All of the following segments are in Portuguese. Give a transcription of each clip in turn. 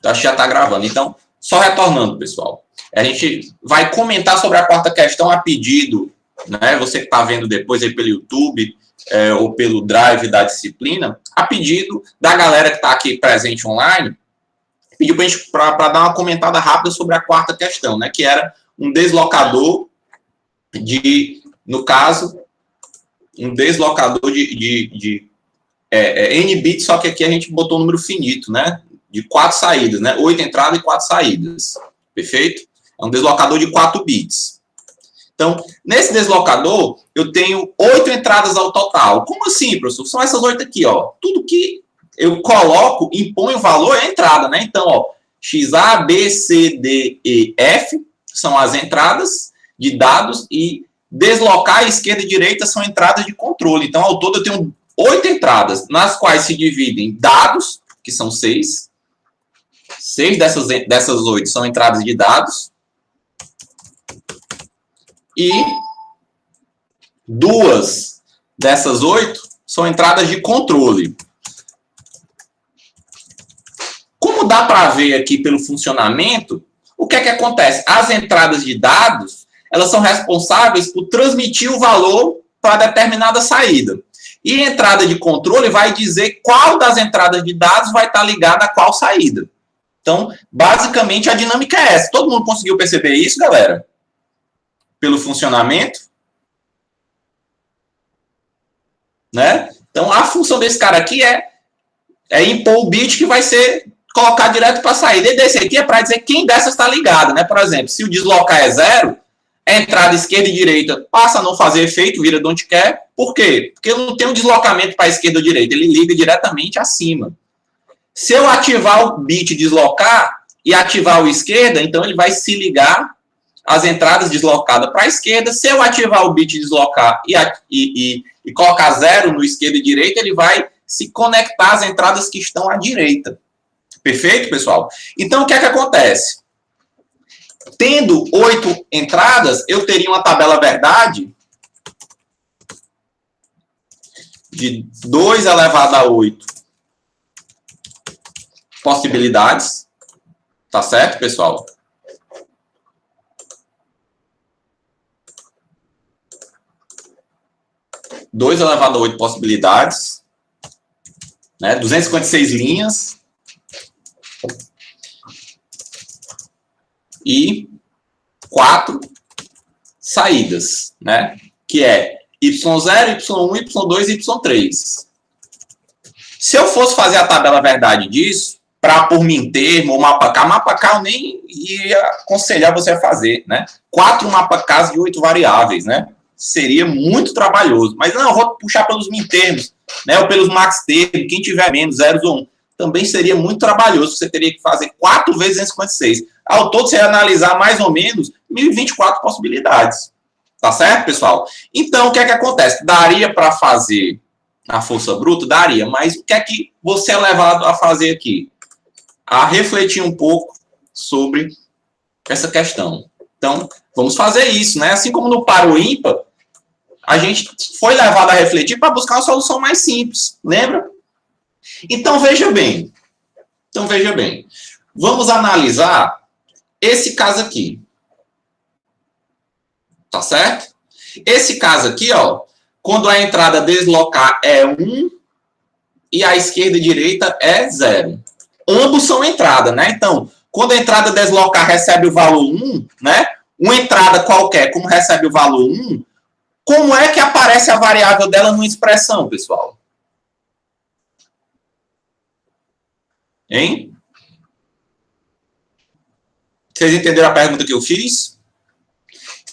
acho que já está gravando. Então, só retornando, pessoal. A gente vai comentar sobre a quarta questão a pedido, né? Você que está vendo depois aí pelo YouTube ou pelo Drive da disciplina, a pedido da galera que está aqui presente online, pediu para dar uma comentada rápida sobre a quarta questão, né? Que era um deslocador no caso, um deslocador de N bits, só que aqui a gente botou um número finito, né? De 4 saídas, né? 8 entradas e 4 saídas. Perfeito? É um deslocador de 4 bits. Então, nesse deslocador, eu tenho 8 entradas ao total. Como assim, professor? São essas 8 aqui, ó. Tudo que eu coloco, imponho o valor é a entrada, né? Então, ó, XA, B, C, D, E, F são as entradas de dados e deslocar esquerda e direita são entradas de controle. Então, ao todo, eu tenho 8 entradas, nas quais se dividem dados, que são 6. 6 dessas 8 são entradas de dados. E 2 dessas 8 são entradas de controle. Como dá para ver aqui pelo funcionamento, o que é que acontece? As entradas de dados, elas são responsáveis por transmitir o valor para determinada saída. E a entrada de controle vai dizer qual das entradas de dados vai estar ligada a qual saída. Então, basicamente, a dinâmica é essa. Todo mundo conseguiu perceber isso, galera? Pelo funcionamento? Né? Então, a função desse cara aqui é impor o bit que vai ser colocado direto para a saída. E desse aqui é para dizer quem dessas está ligado, né? Por exemplo, se o deslocar é 0, a entrada esquerda e direita passa a não fazer efeito, vira de onde quer. Por quê? Porque não tem um deslocamento para a esquerda ou direita, ele liga diretamente acima. Se eu ativar o bit deslocar e ativar o esquerda, então ele vai se ligar às entradas deslocadas para a esquerda. Se eu ativar o bit deslocar e colocar 0 no esquerda e direita, ele vai se conectar às entradas que estão à direita. Perfeito, pessoal? Então, o que é que acontece? Tendo 8 entradas, eu teria uma tabela verdade de 2 elevado a 8 possibilidades. Tá certo, pessoal? Dois elevado a 8 possibilidades. Né? 256 linhas. E 4 saídas, né? Que é Y0, Y1, Y2 e Y3. Se eu fosse fazer a tabela verdade disso, para por min termo ou mapa K eu nem ia aconselhar você a fazer, né? 4 mapa Ks de 8 variáveis, né? Seria muito trabalhoso. Mas não, eu vou puxar pelos min termos, né? Ou pelos max termos, quem tiver menos, 0 ou 1. Também seria muito trabalhoso, você teria que fazer 4 vezes 256. Ao todo, você ia analisar mais ou menos 1024 possibilidades. Tá certo, pessoal? Então, o que é que acontece? Daria para fazer a força bruta? Daria, mas o que é que você é levado a fazer aqui? A refletir um pouco sobre essa questão. Então, vamos fazer isso, né? Assim como no par ou ímpar, a gente foi levado a refletir para buscar uma solução mais simples, lembra? Então, veja bem. Vamos analisar esse caso aqui. Tá certo? Esse caso aqui, ó, quando a entrada deslocar é 1 e a esquerda e direita é 0. Ambos são entrada, né? Então, quando a entrada deslocar recebe o valor 1, né? Uma entrada qualquer, como recebe o valor 1, como é que aparece a variável dela numa expressão, pessoal? Hein? Vocês entenderam a pergunta que eu fiz?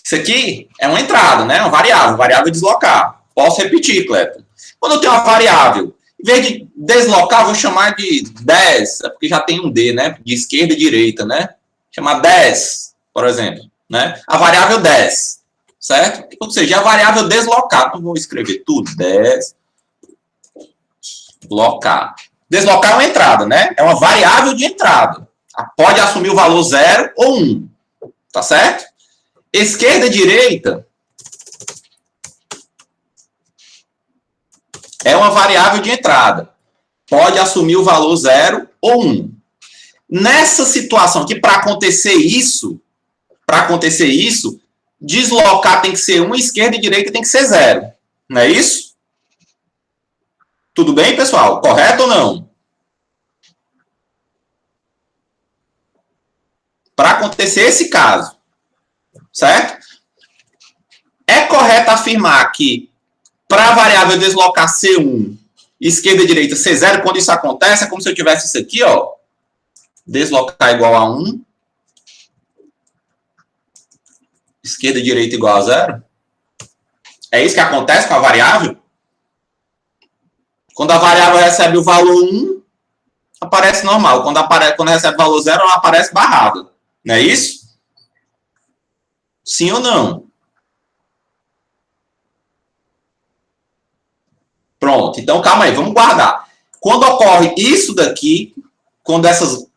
Isso aqui é uma entrada, né? Uma variável deslocar. Posso repetir, Cleto. Quando eu tenho uma variável, em vez de deslocar, vou chamar de 10, é porque já tem um D, né? De esquerda e direita, né? Chamar 10, por exemplo, né? A variável 10, certo? Ou seja, a variável deslocar. Então, vou escrever tudo. 10, deslocar. Deslocar é uma entrada, né? É uma variável de entrada. Pode assumir o valor 0 ou 1. Tá certo? Esquerda e direita é uma variável de entrada. Pode assumir o valor 0 ou 1. Nessa situação aqui, para acontecer isso, deslocar tem que ser 1, esquerda e direita tem que ser 0. Não é isso? Tudo bem, pessoal? Correto ou não? Para acontecer esse caso, certo? É correto afirmar que para a variável deslocar C1, esquerda e direita C0, quando isso acontece, é como se eu tivesse isso aqui, ó. Deslocar igual a 1. Esquerda e direita igual a 0. É isso que acontece com a variável? Quando a variável recebe o valor 1, aparece normal. Quando recebe o valor 0, ela aparece barrada. Não é isso? Sim ou não? Pronto. Então, calma aí. Vamos guardar. Quando ocorre isso daqui, quando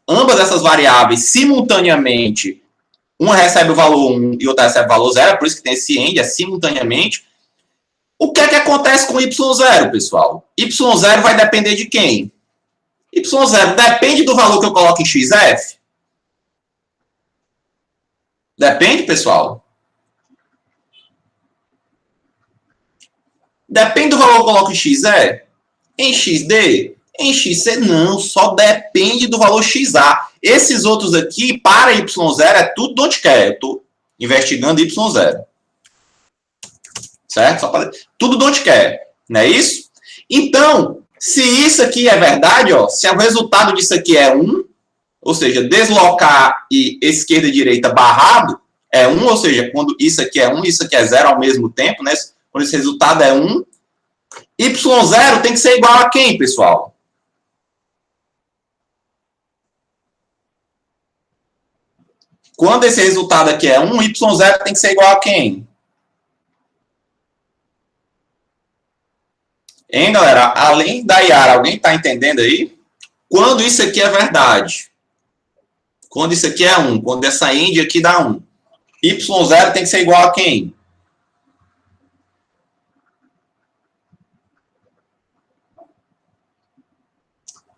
ambas essas variáveis simultaneamente, uma recebe o valor 1 e outra recebe o valor 0, é por isso que tem esse end, é simultaneamente. O que é que acontece com y0, pessoal? y0 vai depender de quem? y0 depende do valor que eu coloco em xf? Depende, pessoal? Depende do valor que eu coloco em xe? Em xd? Em xc não, só depende do valor xa. Esses outros aqui, para y0, é tudo de onde quer. Eu estou investigando y0. Certo? Tudo de onde quer. Não é isso? Então, se isso aqui é verdade, ó, se o resultado disso aqui é 1, ou seja, deslocar e esquerda e direita barrado é 1, ou seja, quando isso aqui é 1, isso aqui é 0 ao mesmo tempo, né? Quando esse resultado é 1, y0 tem que ser igual a quem, pessoal? Quando esse resultado aqui é 1, y0 tem que ser igual a quem? Hein, galera? Além da Yara, alguém está entendendo aí? Quando isso aqui é verdade? Quando isso aqui é 1, quando essa end aqui dá 1, y0 tem que ser igual a quem?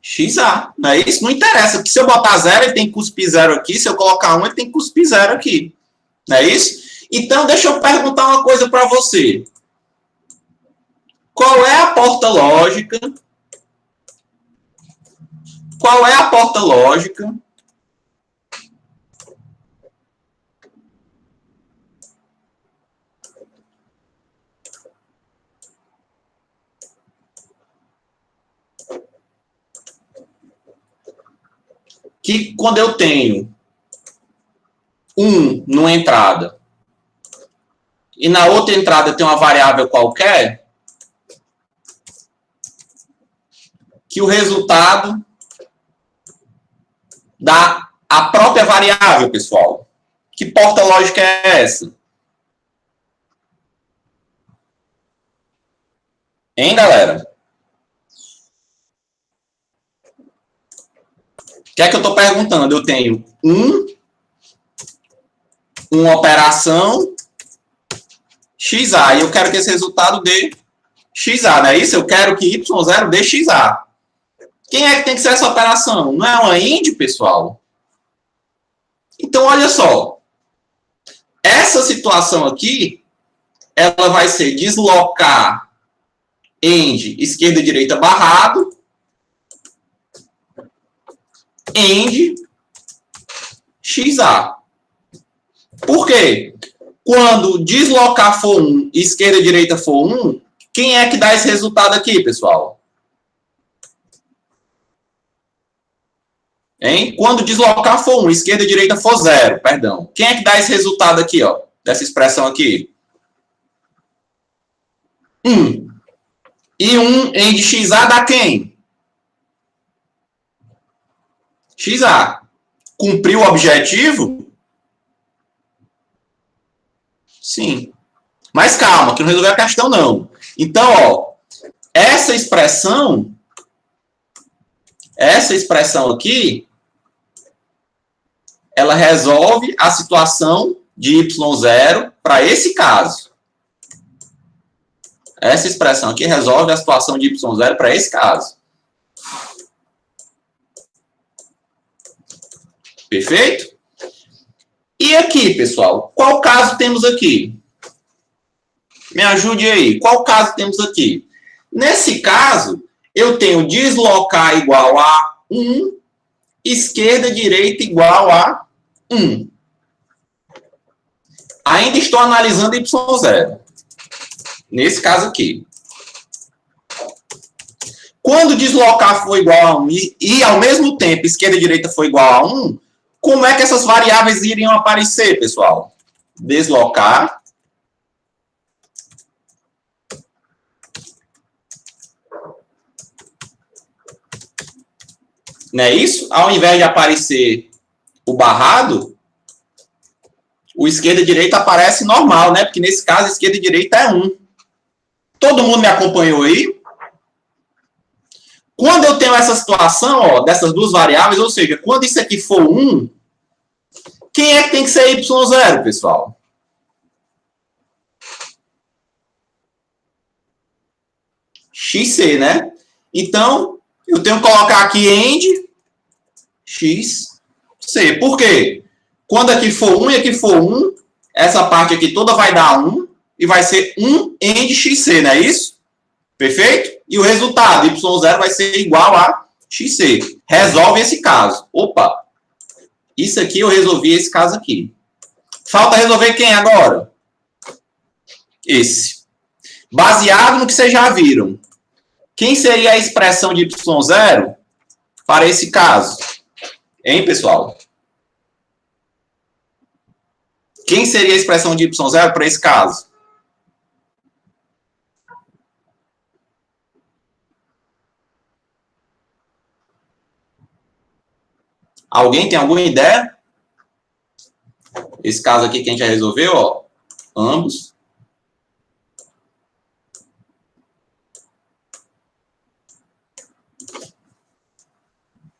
XA, não é isso? Não interessa, porque se eu botar 0, ele tem que cuspir 0 aqui, se eu colocar 1, ele tem que cuspir 0 aqui. Não é isso? Então, deixa eu perguntar uma coisa para você. Qual é a porta lógica? Qual é a porta lógica que quando eu tenho 1 numa entrada e na outra entrada tem uma variável qualquer, que o resultado dá a própria variável, pessoal? Que porta lógica é essa? Hein, galera? O que é que eu estou perguntando? Eu tenho uma operação XA, e eu quero que esse resultado dê XA, não é isso? Eu quero que Y0 dê XA. Quem é que tem que ser essa operação? Não é uma end, pessoal? Então, olha só. Essa situação aqui, ela vai ser deslocar end esquerda e direita barrado, end XA. Por quê? Quando deslocar for 1 e esquerda e direita for 1, quem é que dá esse resultado aqui, pessoal? Hein? Quando deslocar for 1, esquerda e direita for 0, perdão. Quem é que dá esse resultado aqui, ó? Dessa expressão aqui? 1. E 1 em de XA dá quem? XA. Cumpriu o objetivo? Sim. Mas calma, que não resolveu a questão, não. Então, ó, essa expressão aqui, ela resolve a situação de y0 para esse caso. Essa expressão aqui resolve a situação de y0 para esse caso. Perfeito? E aqui, pessoal, qual caso temos aqui? Me ajude aí. Qual caso temos aqui? Nesse caso, eu tenho deslocar igual a 1, esquerda, direita igual a 1. Ainda estou analisando y0. Nesse caso aqui. Quando deslocar for igual a 1 e ao mesmo tempo esquerda e direita for igual a 1, como é que essas variáveis iriam aparecer, pessoal? Deslocar não é isso? Ao invés de aparecer o barrado, o esquerda e direita aparece normal, né? Porque nesse caso, esquerda e direita é 1. Todo mundo me acompanhou aí? Quando eu tenho essa situação, ó, dessas duas variáveis, ou seja, quando isso aqui for 1, quem é que tem que ser y0, pessoal? xc, né? Então, eu tenho que colocar aqui end xc. Por quê? Quando aqui for 1 e aqui for 1, essa parte aqui toda vai dar 1 e vai ser 1 end xc, não é isso? Perfeito? E o resultado, y0 vai ser igual a xc. Resolve esse caso. Opa! Isso aqui eu resolvi esse caso aqui. Falta resolver quem agora? Esse. Baseado no que vocês já viram. Quem seria a expressão de y0 para esse caso? Hein, pessoal? Quem seria a expressão de y0 para esse caso? Alguém tem alguma ideia? Esse caso aqui que a gente já resolveu, ó. Ambos.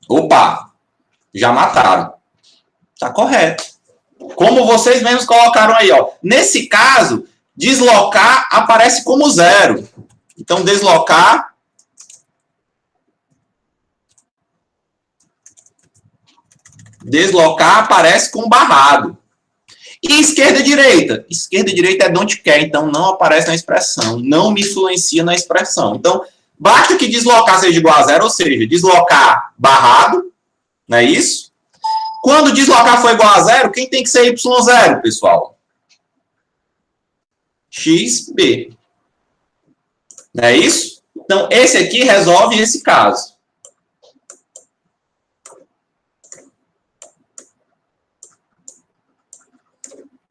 Opa! Já mataram. Tá correto. Como vocês mesmos colocaram aí, ó. Nesse caso, deslocar aparece como 0. Então, deslocar aparece com barrado. E esquerda e direita? Esquerda e direita é don't care, então não aparece na expressão. Não me influencia na expressão. Então, basta que deslocar seja igual a 0, ou seja, deslocar barrado, não é isso? Quando deslocar for igual a 0, quem tem que ser y0, pessoal? xb. Não é isso? Então, esse aqui resolve esse caso.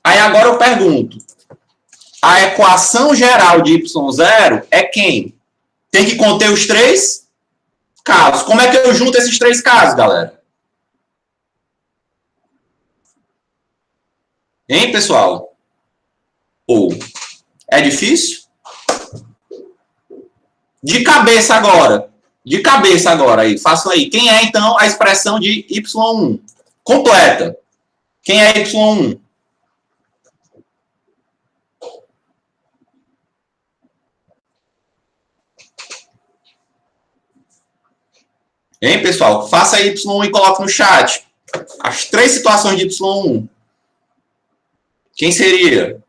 Aí agora eu pergunto, a equação geral de y0 é quem? Tem que conter os três casos. Como é que eu junto esses três casos, galera? Hein, pessoal? Ou é difícil? De cabeça agora. De cabeça agora aí. Façam aí. Quem é, então, a expressão de y1? Completa. Quem é y1? Hein, pessoal? Faça aí y1 e coloque no chat. As três situações de y1. Quem seria?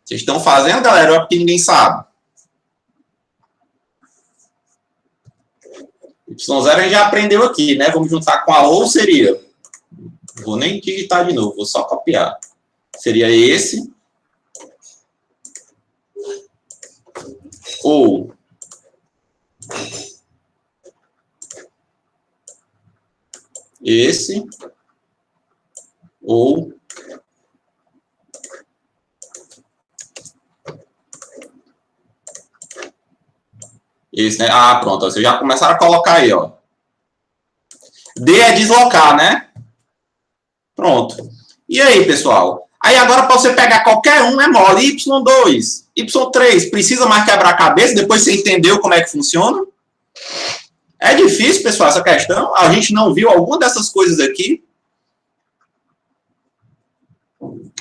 Vocês estão fazendo, galera, ou é porque ninguém sabe? Y0 a gente já aprendeu aqui, né? Vamos juntar com a ou seria. Não vou nem digitar de novo, vou só copiar. Seria esse. Ou. Esse. Ou. Esse, né? Ah, pronto. Vocês já começaram a colocar aí, ó. D é deslocar, né? Pronto. E aí, pessoal? Aí agora, para você pegar qualquer um, é mole. Y2, Y3, precisa mais quebrar a cabeça? Depois você entendeu como é que funciona? É difícil, pessoal, essa questão. A gente não viu alguma dessas coisas aqui.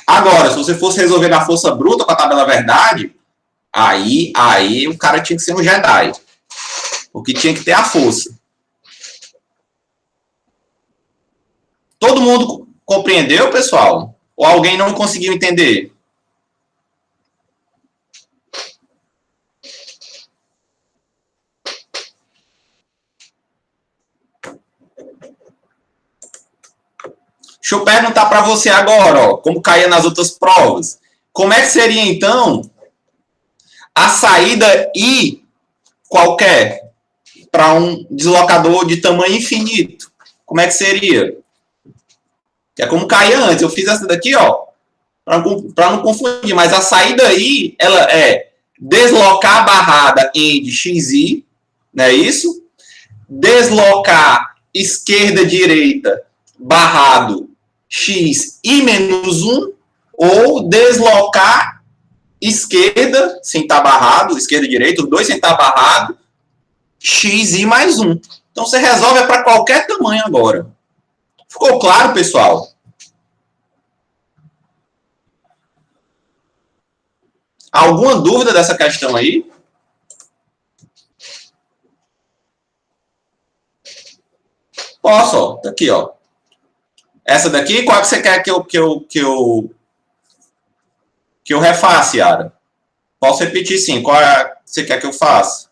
Agora, se você fosse resolver na força bruta com a tabela verdade, aí o cara tinha que ser um Jedi. Porque tinha que ter a força. Todo mundo compreendeu, pessoal? Ou alguém não conseguiu entender? Deixa eu perguntar para você agora, ó, como caía nas outras provas. Como é que seria, então, a saída I qualquer para um deslocador de tamanho infinito? Como é que seria? Que é como caía antes. Eu fiz essa daqui, ó, para não confundir. Mas a saída I, ela é deslocar a barrada em xi, não é isso? Deslocar esquerda-direita barrado x e menos 1, ou deslocar esquerda, sem estar barrado, esquerda e direita, os dois sem estar barrado, x e mais 1. Então, você resolve para qualquer tamanho agora. Ficou claro, pessoal? Alguma dúvida dessa questão aí? Posso, ó. Tá aqui, ó. Essa daqui, qual que você quer que eu refaça, Yara? Posso repetir, sim. Qual é que você quer que eu faça?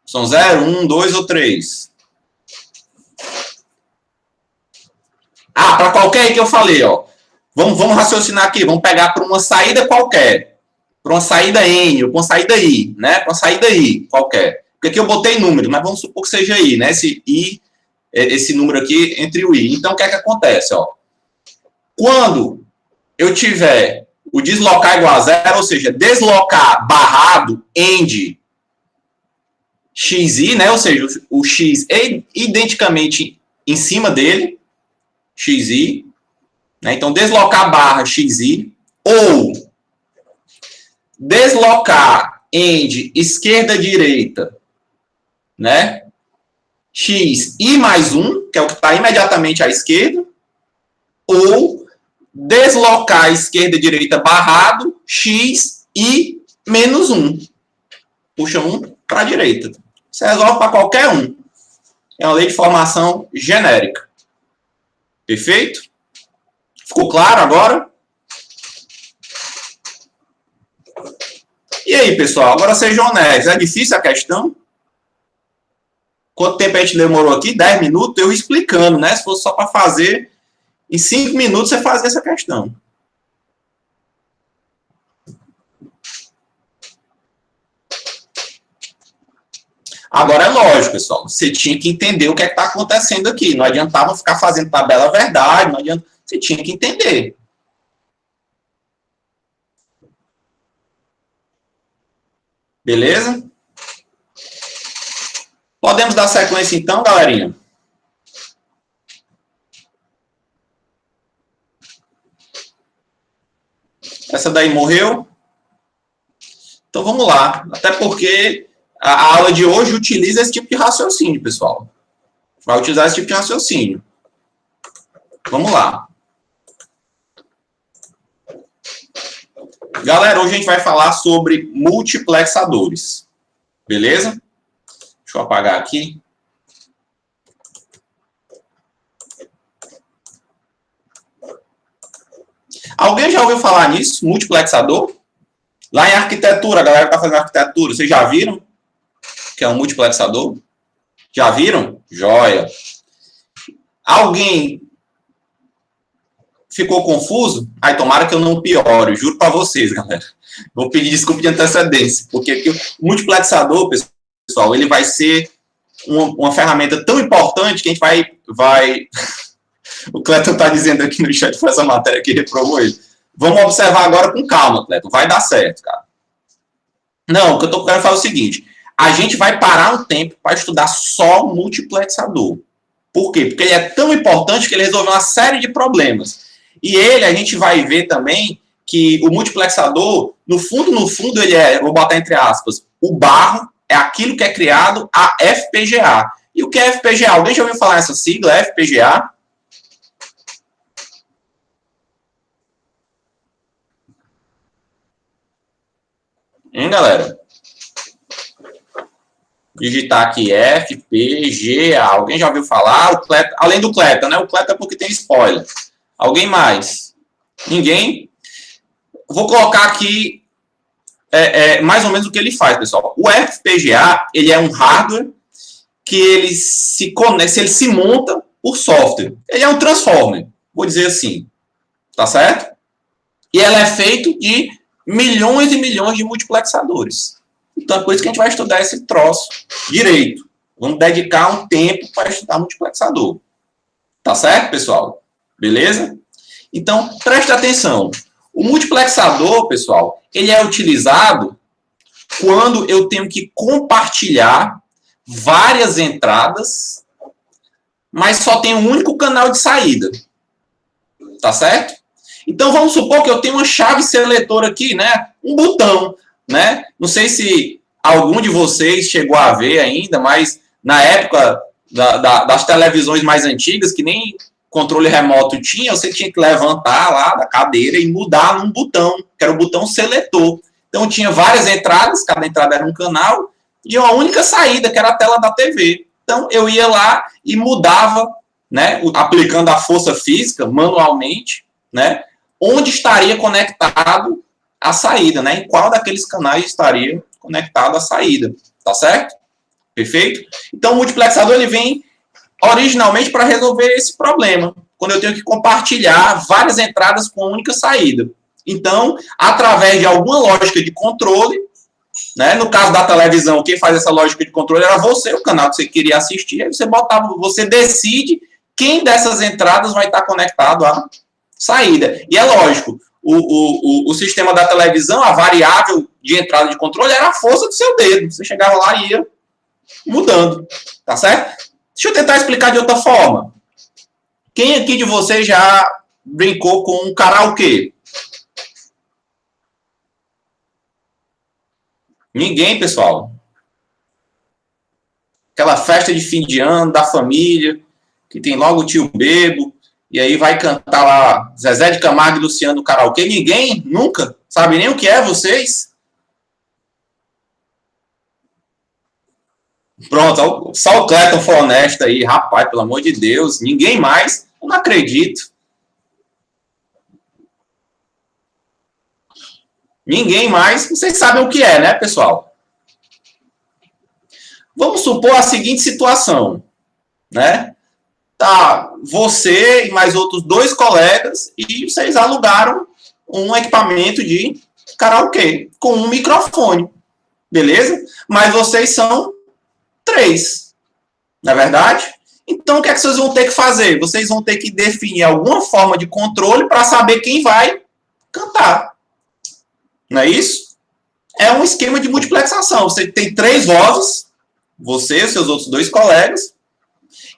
São 0, 1, 2 ou 3? Ah, para qualquer aí que eu falei, ó. Vamos raciocinar aqui. Vamos pegar para uma saída qualquer. Para uma saída N ou para uma saída I, né? Para uma saída I qualquer. Porque aqui eu botei números, mas vamos supor que seja I, né? Esse número aqui entre o I. Então, o que é que acontece, ó? Quando eu tiver o deslocar igual a 0, ou seja, deslocar barrado end xi, né? Ou seja, o x é identicamente em cima dele, xi, né? Então, deslocar barra xi, ou deslocar end esquerda-direita, né? X e mais 1, que é o que está imediatamente à esquerda, ou deslocar esquerda e direita barrado, x e menos 1. Puxa 1 para a direita. Você resolve para qualquer um. É uma lei de formação genérica. Perfeito? Ficou claro agora? E aí, pessoal? Agora sejam honestos. É difícil a questão? Quanto tempo a gente demorou aqui? 10 minutos? Eu explicando, né? Se fosse só para fazer, em 5 minutos você fazia essa questão. Agora é lógico, pessoal. Você tinha que entender o que é que está acontecendo aqui. Não adiantava ficar fazendo tabela verdade, não adianta. Você tinha que entender. Beleza? Podemos dar sequência então, galerinha? Essa daí morreu. Então vamos lá. Até porque a aula de hoje utiliza esse tipo de raciocínio, pessoal. Vai utilizar esse tipo de raciocínio. Vamos lá. Galera, hoje a gente vai falar sobre multiplexadores. Beleza? Deixa eu apagar aqui. Alguém já ouviu falar nisso? Multiplexador? Lá em arquitetura, a galera que está fazendo arquitetura, vocês já viram? Que é um multiplexador? Já viram? Joia. Alguém ficou confuso? Ai, tomara que eu não piore, juro para vocês, galera. Vou pedir desculpa de antecedência, porque aqui o multiplexador, pessoal, ele vai ser uma ferramenta tão importante que a gente vai... O Cleiton está dizendo aqui no chat, foi essa matéria que reprovou ele. Vamos observar agora com calma, Cleiton. Vai dar certo, cara. Não, o que eu estou querendo falar é o seguinte. A gente vai parar um tempo para estudar só multiplexador. Por quê? Porque ele é tão importante que ele resolveu uma série de problemas. E ele, a gente vai ver também que o multiplexador, no fundo, ele é, vou botar entre aspas, o barro é aquilo que é criado a FPGA. E o que é FPGA? Alguém já ouviu falar essa sigla, FPGA? Hein, galera? Digitar aqui FPGA. Alguém já ouviu falar? O Cleta, além do Cleta, né? O Cleta é porque tem spoiler. Alguém mais? Ninguém? Vou colocar aqui mais ou menos o que ele faz, pessoal. O FPGA, ele é um hardware que ele se conecta, ele se monta por software. Ele é um transformer, vou dizer assim. Tá certo? E ela é feito de milhões e milhões de multiplexadores. Então, é por isso que a gente vai estudar esse troço direito. Vamos dedicar um tempo para estudar multiplexador. Tá certo, pessoal? Beleza? Então, preste atenção. O multiplexador, pessoal, ele é utilizado quando eu tenho que compartilhar várias entradas, mas só tem um único canal de saída. Tá certo? Então, vamos supor que eu tenho uma chave seletora aqui, né? Um botão, né? Não sei se algum de vocês chegou a ver ainda, mas na época das televisões mais antigas, que nem controle remoto tinha, você tinha que levantar lá da cadeira e mudar num botão, que era o botão seletor. Então, tinha várias entradas, cada entrada era um canal, e uma única saída, que era a tela da TV. Então, eu ia lá e mudava, né, aplicando a força física manualmente, né, onde estaria conectado a saída, né, em qual daqueles canais estaria conectado a saída, tá certo? Perfeito? Então, o multiplexador ele vem originalmente para resolver esse problema, quando eu tenho que compartilhar várias entradas com uma única saída. Então, através de alguma lógica de controle, né, no caso da televisão, quem faz essa lógica de controle era você, o canal que você queria assistir, aí você decide quem dessas entradas vai estar conectado à saída. E é lógico, o sistema da televisão, a variável de entrada de controle era a força do seu dedo. Você chegava lá e ia mudando, tá certo? Deixa eu tentar explicar de outra forma. Quem aqui de vocês já brincou com um karaokê? Ninguém, pessoal. Aquela festa de fim de ano da família, que tem logo o tio bebo, e aí vai cantar lá Zezé de Camargo e Luciano no karaokê. Ninguém, nunca, sabe nem o que é vocês? Pronto, só o Cleiton foi honesto aí, rapaz, pelo amor de Deus, ninguém mais, eu não acredito. Ninguém mais, vocês sabem o que é, né, pessoal? Vamos supor a seguinte situação, né? Tá, você e mais outros 2 colegas e vocês alugaram um equipamento de karaokê com um microfone, beleza? Mas vocês são 3, não é verdade? Então, o que é que vocês vão ter que fazer? Vocês vão ter que definir alguma forma de controle para saber quem vai cantar. Não é isso? É um esquema de multiplexação. Você tem 3 vozes, você e seus outros 2 colegas,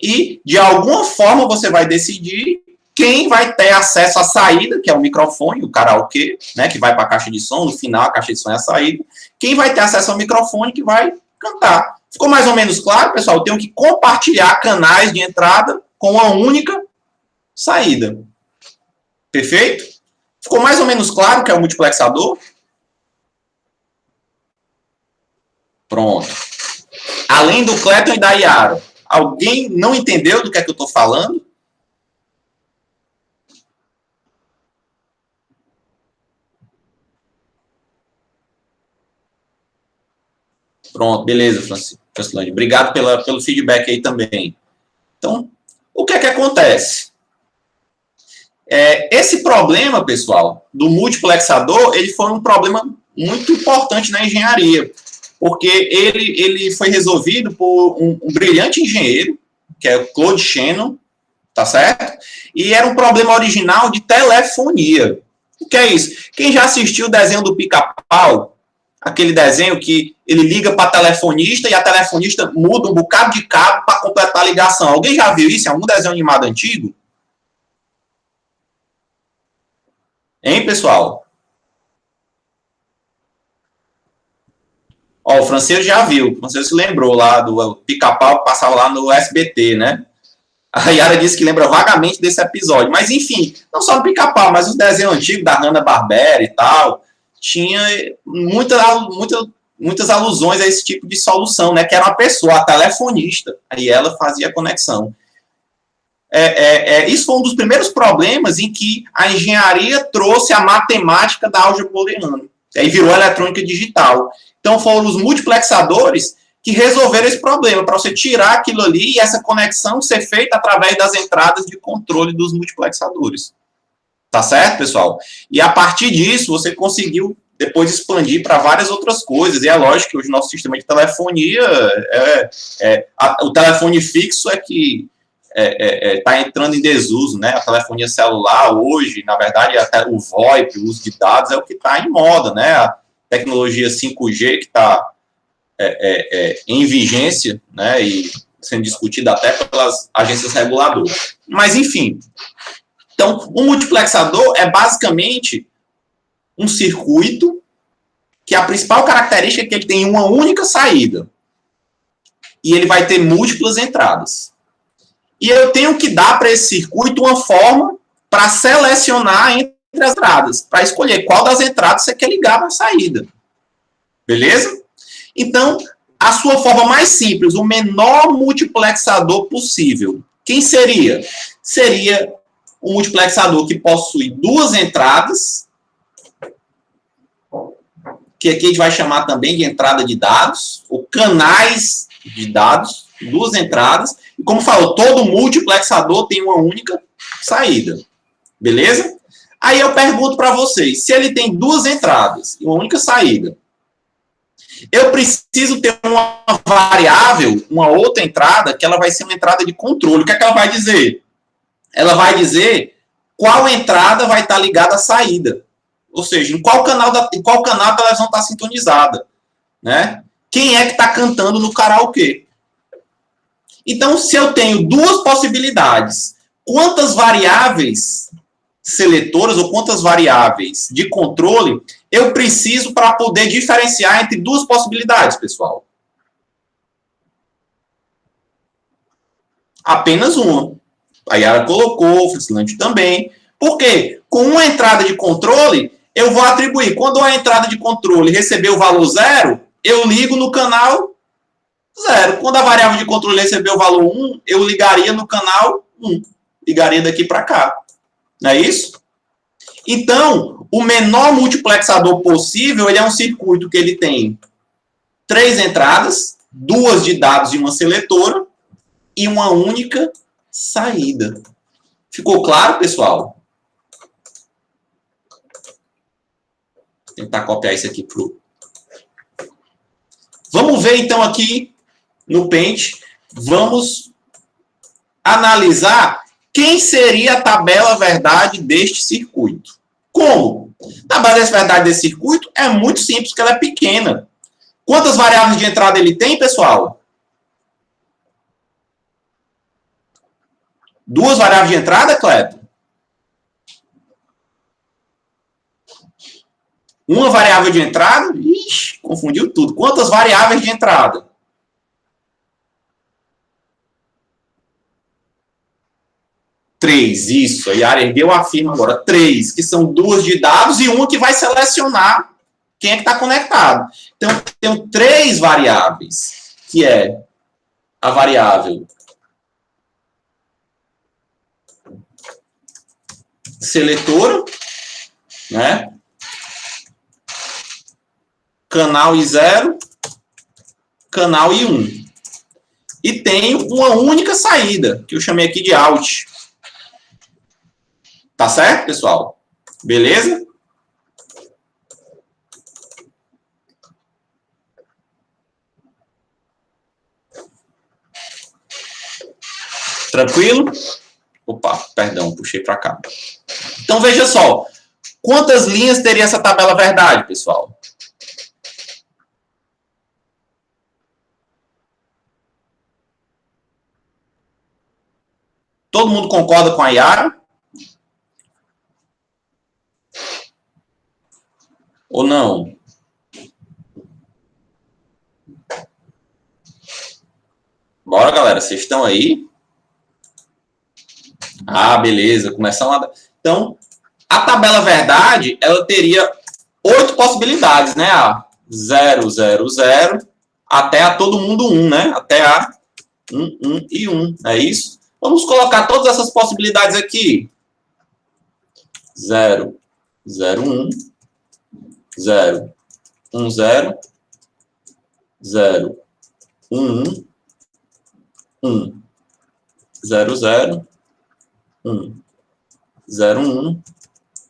e, de alguma forma, você vai decidir quem vai ter acesso à saída, que é o microfone, o karaokê, né, que vai para a caixa de som, no final a caixa de som é a saída. Quem vai ter acesso ao microfone que vai cantar. Ficou mais ou menos claro, pessoal? Eu tenho que compartilhar canais de entrada com uma única saída. Perfeito? Ficou mais ou menos claro o que é o multiplexador? Pronto. Além do Cleiton e da Yara, alguém não entendeu do que é que eu estou falando? Pronto, beleza, Francilane. Obrigado pelo feedback aí também. Então, o que é que acontece? Esse problema, pessoal, do multiplexador, ele foi um problema muito importante na engenharia, porque ele foi resolvido por um brilhante engenheiro, que é o Claude Shannon, tá certo? E era um problema original de telefonia. O que é isso? Quem já assistiu o desenho do Pica-Pau, aquele desenho que ele liga para a telefonista e a telefonista muda um bocado de cabo para completar a ligação. Alguém já viu isso em algum desenho animado antigo? Hein, pessoal? Ó, o Francisco já viu, o Francisco se lembrou lá do Pica-Pau que passava lá no SBT, né? A Yara disse que lembra vagamente desse episódio. Mas, enfim, não só no Pica-Pau, mas os desenhos antigos da Hanna-Barbera e tal, tinha muitas alusões a esse tipo de solução, né? Que era uma pessoa, a telefonista, aí ela fazia a conexão. Isso foi um dos primeiros problemas em que a engenharia trouxe a matemática da álgebra booleana. Aí virou a eletrônica digital. Então, foram os multiplexadores que resolveram esse problema, para você tirar aquilo ali e essa conexão ser feita através das entradas de controle dos multiplexadores. Tá certo, pessoal? E a partir disso, você conseguiu depois expandir para várias outras coisas. E é lógico que hoje o nosso sistema de telefonia, o telefone fixo é que está entrando em desuso, né? A telefonia celular hoje, na verdade, até o VoIP, o uso de dados, é o que está em moda, né? A tecnologia 5G que está em vigência, né, e sendo discutida até pelas agências reguladoras. Mas, enfim, então, um multiplexador é basicamente um circuito que a principal característica é que ele tem uma única saída e ele vai ter múltiplas entradas. E eu tenho que dar para esse circuito uma forma para selecionar entre as entradas, para escolher qual das entradas você quer ligar para a saída. Beleza? Então, a sua forma mais simples, o menor multiplexador possível, quem seria? Seria um multiplexador que possui duas entradas, que aqui a gente vai chamar também de entrada de dados, ou canais de dados, duas entradas, e como falou, todo multiplexador tem uma única saída. Beleza? Aí eu pergunto para vocês, se ele tem duas entradas e uma única saída, eu preciso ter uma variável, uma outra entrada, que ela vai ser uma entrada de controle. O que é que ela vai dizer? Ela vai dizer qual entrada vai estar ligada à saída. Ou seja, em qual canal a televisão está sintonizada. Né? Quem é que está cantando no karaokê? Então, se eu tenho duas possibilidades, quantas variáveis seletoras ou quantas variáveis de controle eu preciso para poder diferenciar entre duas possibilidades, pessoal? Apenas uma. A Yara colocou, o Frislante também. Por quê? Com uma entrada de controle, eu vou atribuir. Quando a entrada de controle receber o valor 0, eu ligo no canal 0. Quando a variável de controle receber o valor 1, eu ligaria no canal 1. Ligaria daqui para cá. Não é isso? Então, o menor multiplexador possível, ele é um circuito que ele tem 3 entradas, 2 de dados e uma seletora, e uma única saída. Ficou claro, pessoal? Vou tentar copiar isso aqui pro... Vamos ver, então, aqui no Paint, vamos analisar quem seria a tabela verdade deste circuito. Como? A tabela verdade desse circuito é muito simples, porque ela é pequena. Quantas variáveis de entrada ele tem, pessoal? 2 variáveis de entrada, Cleto? Uma variável de entrada? Ixi, confundiu tudo. Quantas variáveis de entrada? 3, isso. A Yara ergueu a firma agora. 3, que são 2 de dados e uma que vai selecionar quem é que está conectado. Então, eu tenho 3 variáveis, que é a variável seletora, né? Canal I0, canal I1. E tenho uma única saída, que eu chamei aqui de out. Tá certo, pessoal? Beleza? Tranquilo? Opa, perdão, puxei para cá. Então, veja só. Quantas linhas teria essa tabela verdade, pessoal? Todo mundo concorda com a Yara? Ou não? Bora, galera. Vocês estão aí? Ah, beleza. Começamos a... Então, a tabela verdade, ela teria 8 possibilidades, né? A 0, 0, 0, até a todo mundo 1, né? Até a 1, 1 e 1. É isso? Vamos colocar todas essas possibilidades aqui. 0, 0, 1, 0, 1, 0, 0, 1, 1, 1, 0, 0, 1, 0, 1,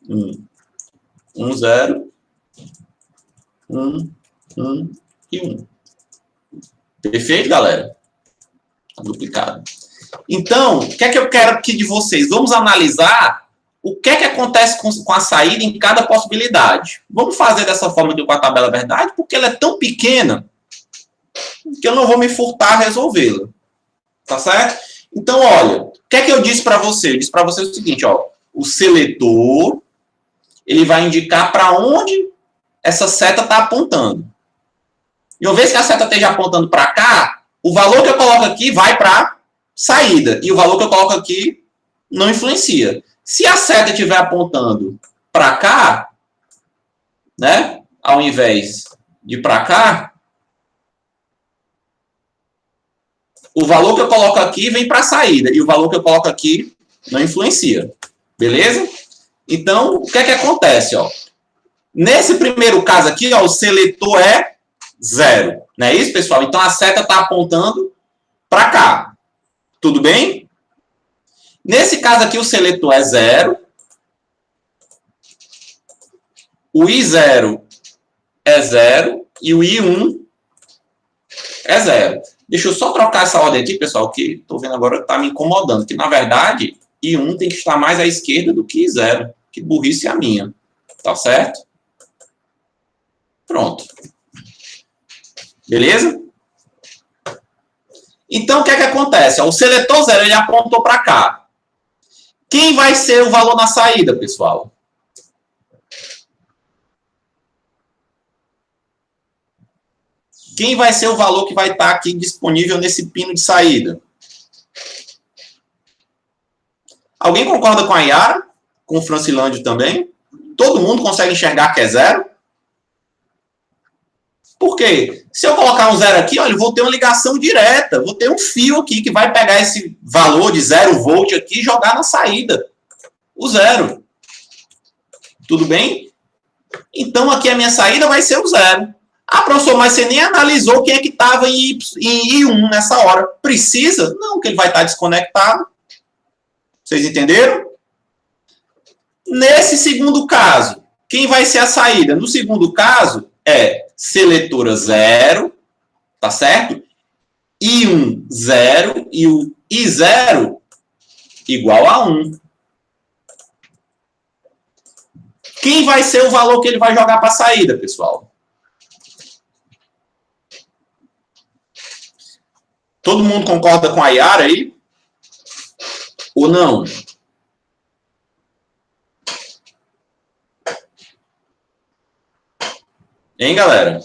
1, 1, 0, 1, 1 e 1. Perfeito, galera? Tá duplicado. Então, o que é que eu quero aqui de vocês? Vamos analisar o que é que acontece com a saída em cada possibilidade. Vamos fazer dessa forma aqui com a tabela verdade, porque ela é tão pequena que eu não vou me furtar a resolvê-la. Tá certo? Então, olha, o que é que eu disse para você? Eu disse para você o seguinte, ó, o seletor, ele vai indicar para onde essa seta está apontando. E uma vez que a seta esteja apontando para cá, o valor que eu coloco aqui vai para saída. E o valor que eu coloco aqui não influencia. Se a seta estiver apontando para cá, né, ao invés de para cá, o valor que eu coloco aqui vem para a saída. E o valor que eu coloco aqui não influencia. Beleza? Então, o que é que acontece? Ó? Nesse primeiro caso aqui, ó, o seletor é 0. Não é isso, pessoal? Então, a seta está apontando para cá. Tudo bem? Nesse caso aqui, o seletor é 0. O I0 é 0. E o I1 é 0. Deixa eu só trocar essa ordem aqui, pessoal, que estou vendo agora que está me incomodando. Que, na verdade, I1 tem que estar mais à esquerda do que I0. Que burrice é a minha. Tá certo? Pronto. Beleza? Então, o que é que acontece? O seletor 0, ele apontou para cá. Quem vai ser o valor na saída, pessoal? Quem vai ser o valor que vai estar aqui disponível nesse pino de saída? Alguém concorda com a Yara? Com o Francilândio também? Todo mundo consegue enxergar que é 0? Por quê? Se eu colocar um 0 aqui, olha, eu vou ter uma ligação direta. Vou ter um fio aqui que vai pegar esse valor de 0 volt aqui e jogar na saída. O 0. Tudo bem? Então, aqui a minha saída vai ser o 0. Ah, professor, mas você nem analisou quem é que estava em I1 nessa hora. Precisa? Não, que ele vai estar desconectado. Vocês entenderam? Nesse segundo caso, quem vai ser a saída? No segundo caso, é seletora 0, tá certo? I1, 0, e o I0 igual a 1. Quem vai ser o valor que ele vai jogar para a saída, pessoal? Todo mundo concorda com a Yara aí? Ou não? Hein, galera?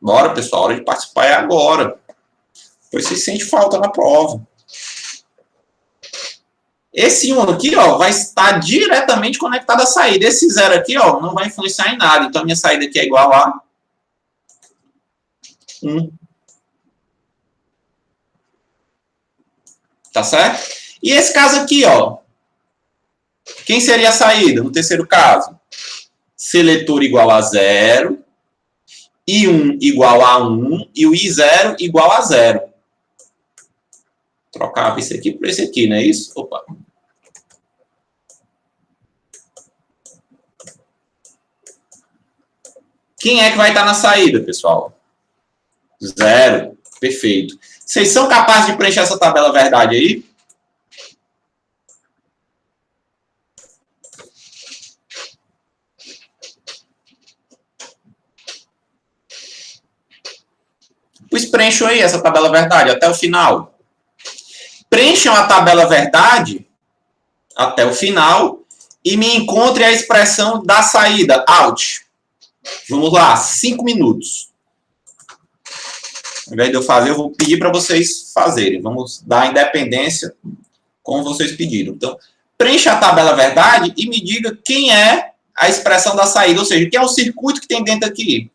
Bora, pessoal. A hora de participar é agora. Depois você sente falta na prova. Esse 1 aqui, ó, vai estar diretamente conectado à saída. Esse 0 aqui, ó, não vai influenciar em nada. Então, a minha saída aqui é igual a 1. Tá certo? E esse caso aqui, ó. Quem seria a saída no terceiro caso? Seletor igual a 0. I1 igual a 1. E o I0 igual a 0. Trocava esse aqui por esse aqui, não é isso? Opa. Quem é que vai estar na saída, pessoal? 0. Perfeito. Vocês são capazes de preencher essa tabela verdade aí? Pois preencham aí essa tabela verdade até o final. Preencham a tabela verdade até o final e me encontre a expressão da saída, out. Vamos lá, 5 minutos. Ao invés de eu fazer, eu vou pedir para vocês fazerem. Vamos dar a independência como vocês pediram. Então, preencha a tabela verdade e me diga quem é a expressão da saída, ou seja, quem é o circuito que tem dentro aqui.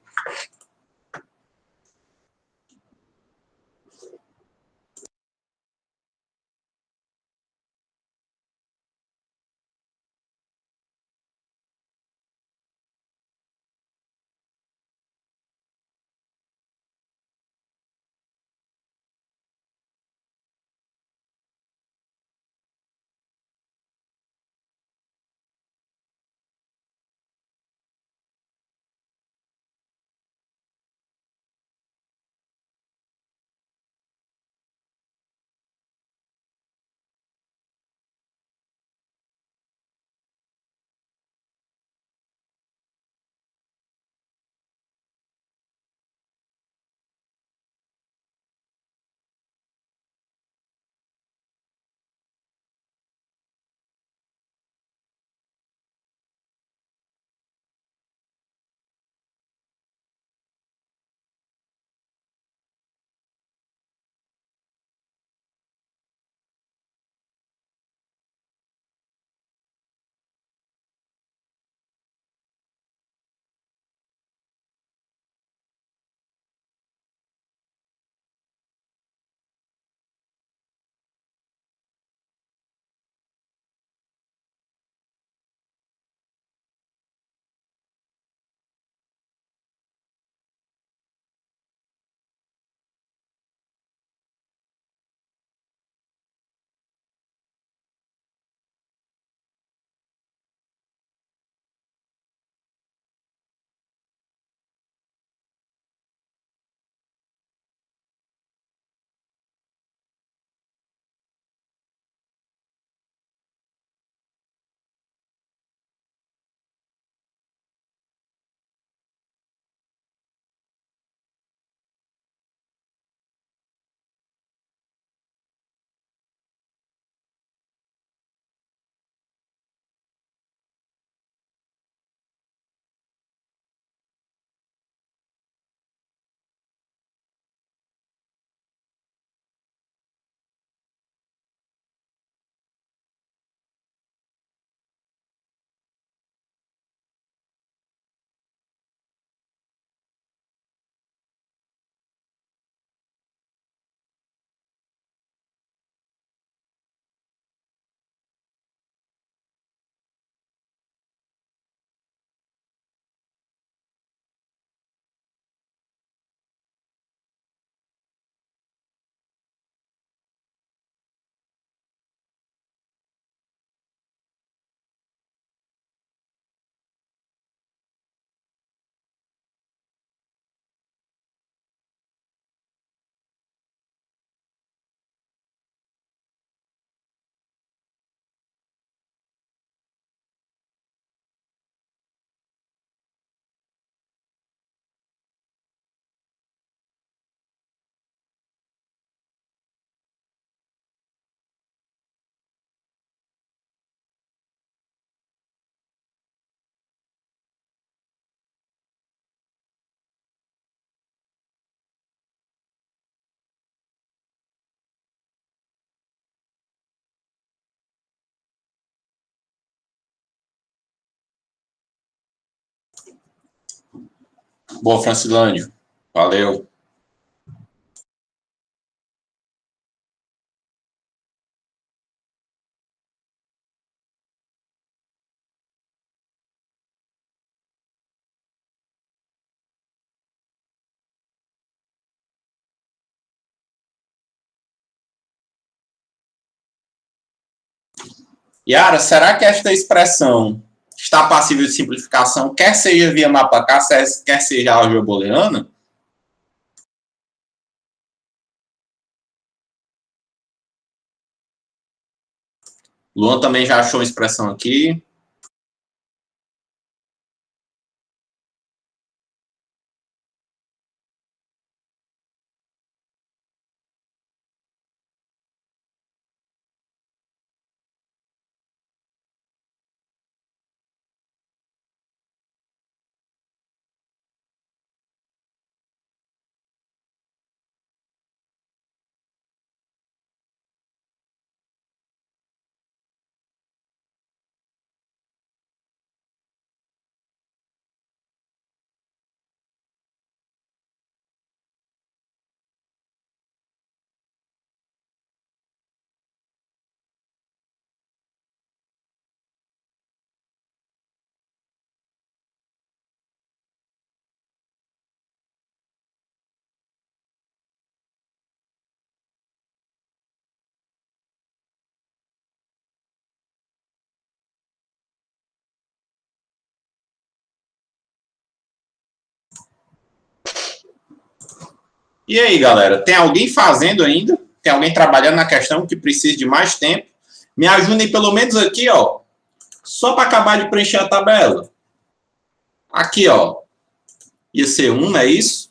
Boa, Francilândio. Valeu. Yara, será que esta expressão está passível de simplificação, quer seja via mapa K, quer seja álgebra booleana? Luan também já achou uma expressão aqui. E aí, galera, tem alguém fazendo ainda? Tem alguém trabalhando na questão que precisa de mais tempo? Me ajudem pelo menos aqui, ó, só para acabar de preencher a tabela. Aqui, ó, ia ser 1, não é isso?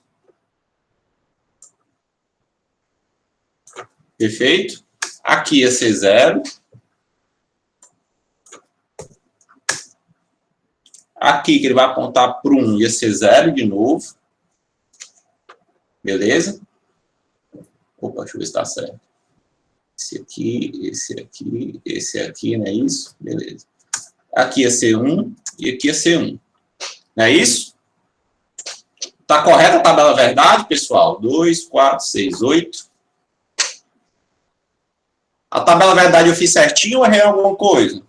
Perfeito? Aqui ia ser 0. Aqui, que ele vai apontar para 1, ia ser 0 de novo. Beleza? Opa, deixa eu ver se está certo. Esse aqui, não é isso? Beleza. Aqui ia ser 1 e aqui ia ser 1. Não é isso? Está correta a tabela verdade, pessoal? 2, 4, 6, 8. A tabela verdade eu fiz certinho ou errei alguma coisa?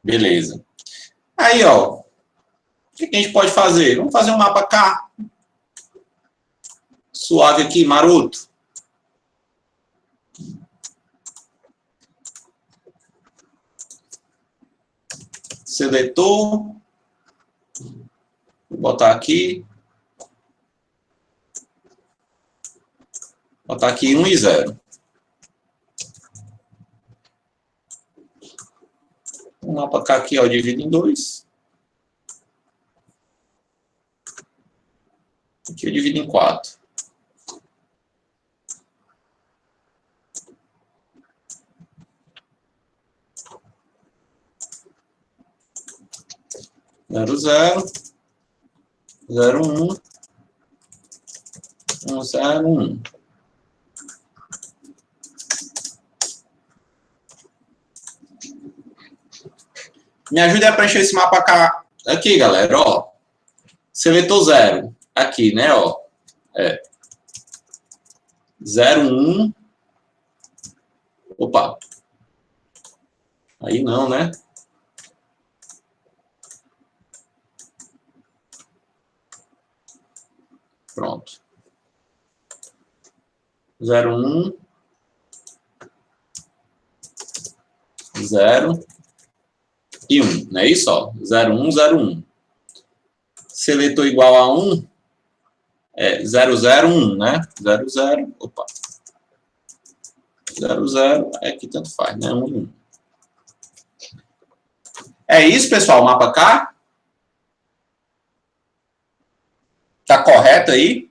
Beleza. Aí, ó. O que a gente pode fazer? Vamos fazer um mapa K. Suave aqui, maroto. Seletor. Vou botar aqui. Botar aqui 1 e 0. O mapa K aqui, ó, dividido em 2. Aqui eu divido em 4. Zero, 0. 0, 1. 1, 0, 1. Me ajude a preencher esse mapa K aqui, galera, ó. Seletor 0. Aqui, né, ó. 0, 1. Opa. Aí não, né? Pronto. 0, 1. 0. E 1, não é isso? Ó? 0, 1, 0, 1. Seletor igual a 1 é 0, 0, 1, né? 0, 0, opa. 0, 0, é que tanto faz, né? 1, 1. É isso, pessoal, o mapa K? Tá correto aí?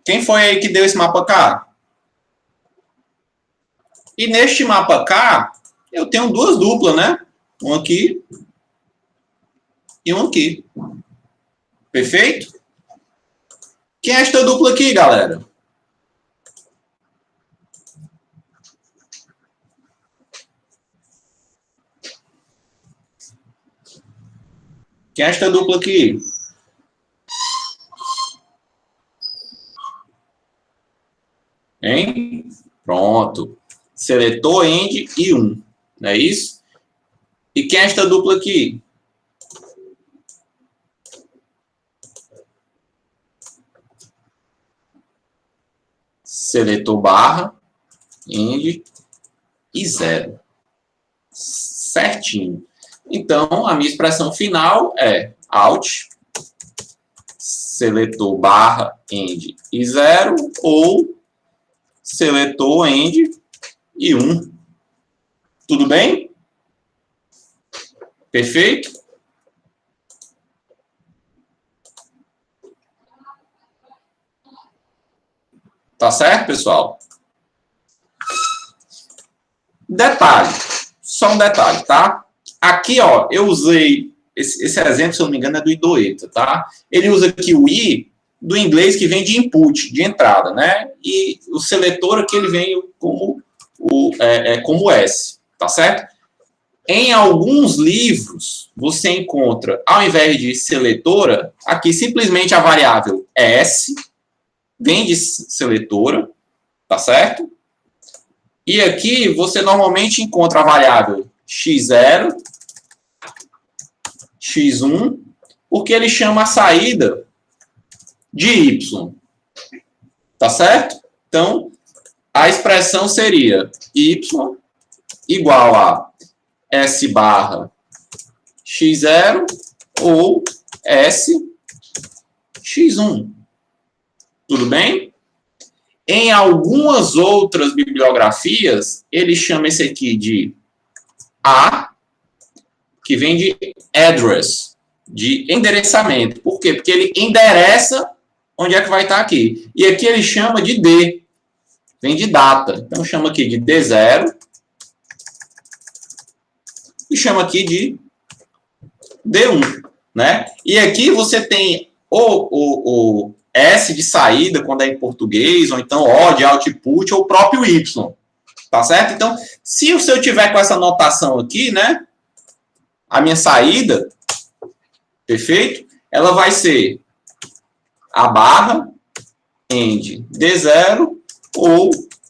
Quem foi aí que deu esse mapa K? E neste mapa K, eu tenho duas duplas, né? Um aqui e um aqui. Perfeito? Quem é esta dupla aqui, galera? Quem é esta dupla aqui? Hein? Pronto. Seletor, end e 1. Não é isso? E quem é esta dupla aqui? Seletor barra, end e 0. Certinho. Então, a minha expressão final é alt, seletor barra, end e 0, ou seletor, end e 1. Tudo bem? Perfeito? Tá certo, pessoal? Detalhe, só um detalhe, tá? Aqui, ó, eu usei, esse exemplo, se eu não me engano, é do Idoeta, tá? Ele usa aqui o I do inglês que vem de input, de entrada, né? E o seletor aqui, ele vem como, como S, tá certo? Em alguns livros, você encontra, ao invés de seletora, aqui simplesmente a variável S, vem de seletora, tá certo? E aqui você normalmente encontra a variável x0, x1, porque ele chama a saída de y. Tá certo? Então, a expressão seria y igual a S barra x0 ou S x1. Tudo bem? Em algumas outras bibliografias, ele chama esse aqui de A, que vem de address, de endereçamento. Por quê? Porque ele endereça onde é que vai estar aqui. E aqui ele chama de D, vem de data. Então, chama aqui de D0 e chama aqui de D1, né? E aqui você tem o S de saída, quando é em português, ou então O de output, ou o próprio Y, tá certo? Então, se eu tiver com essa notação aqui, né, a minha saída, perfeito? Ela vai ser a barra end D0 ou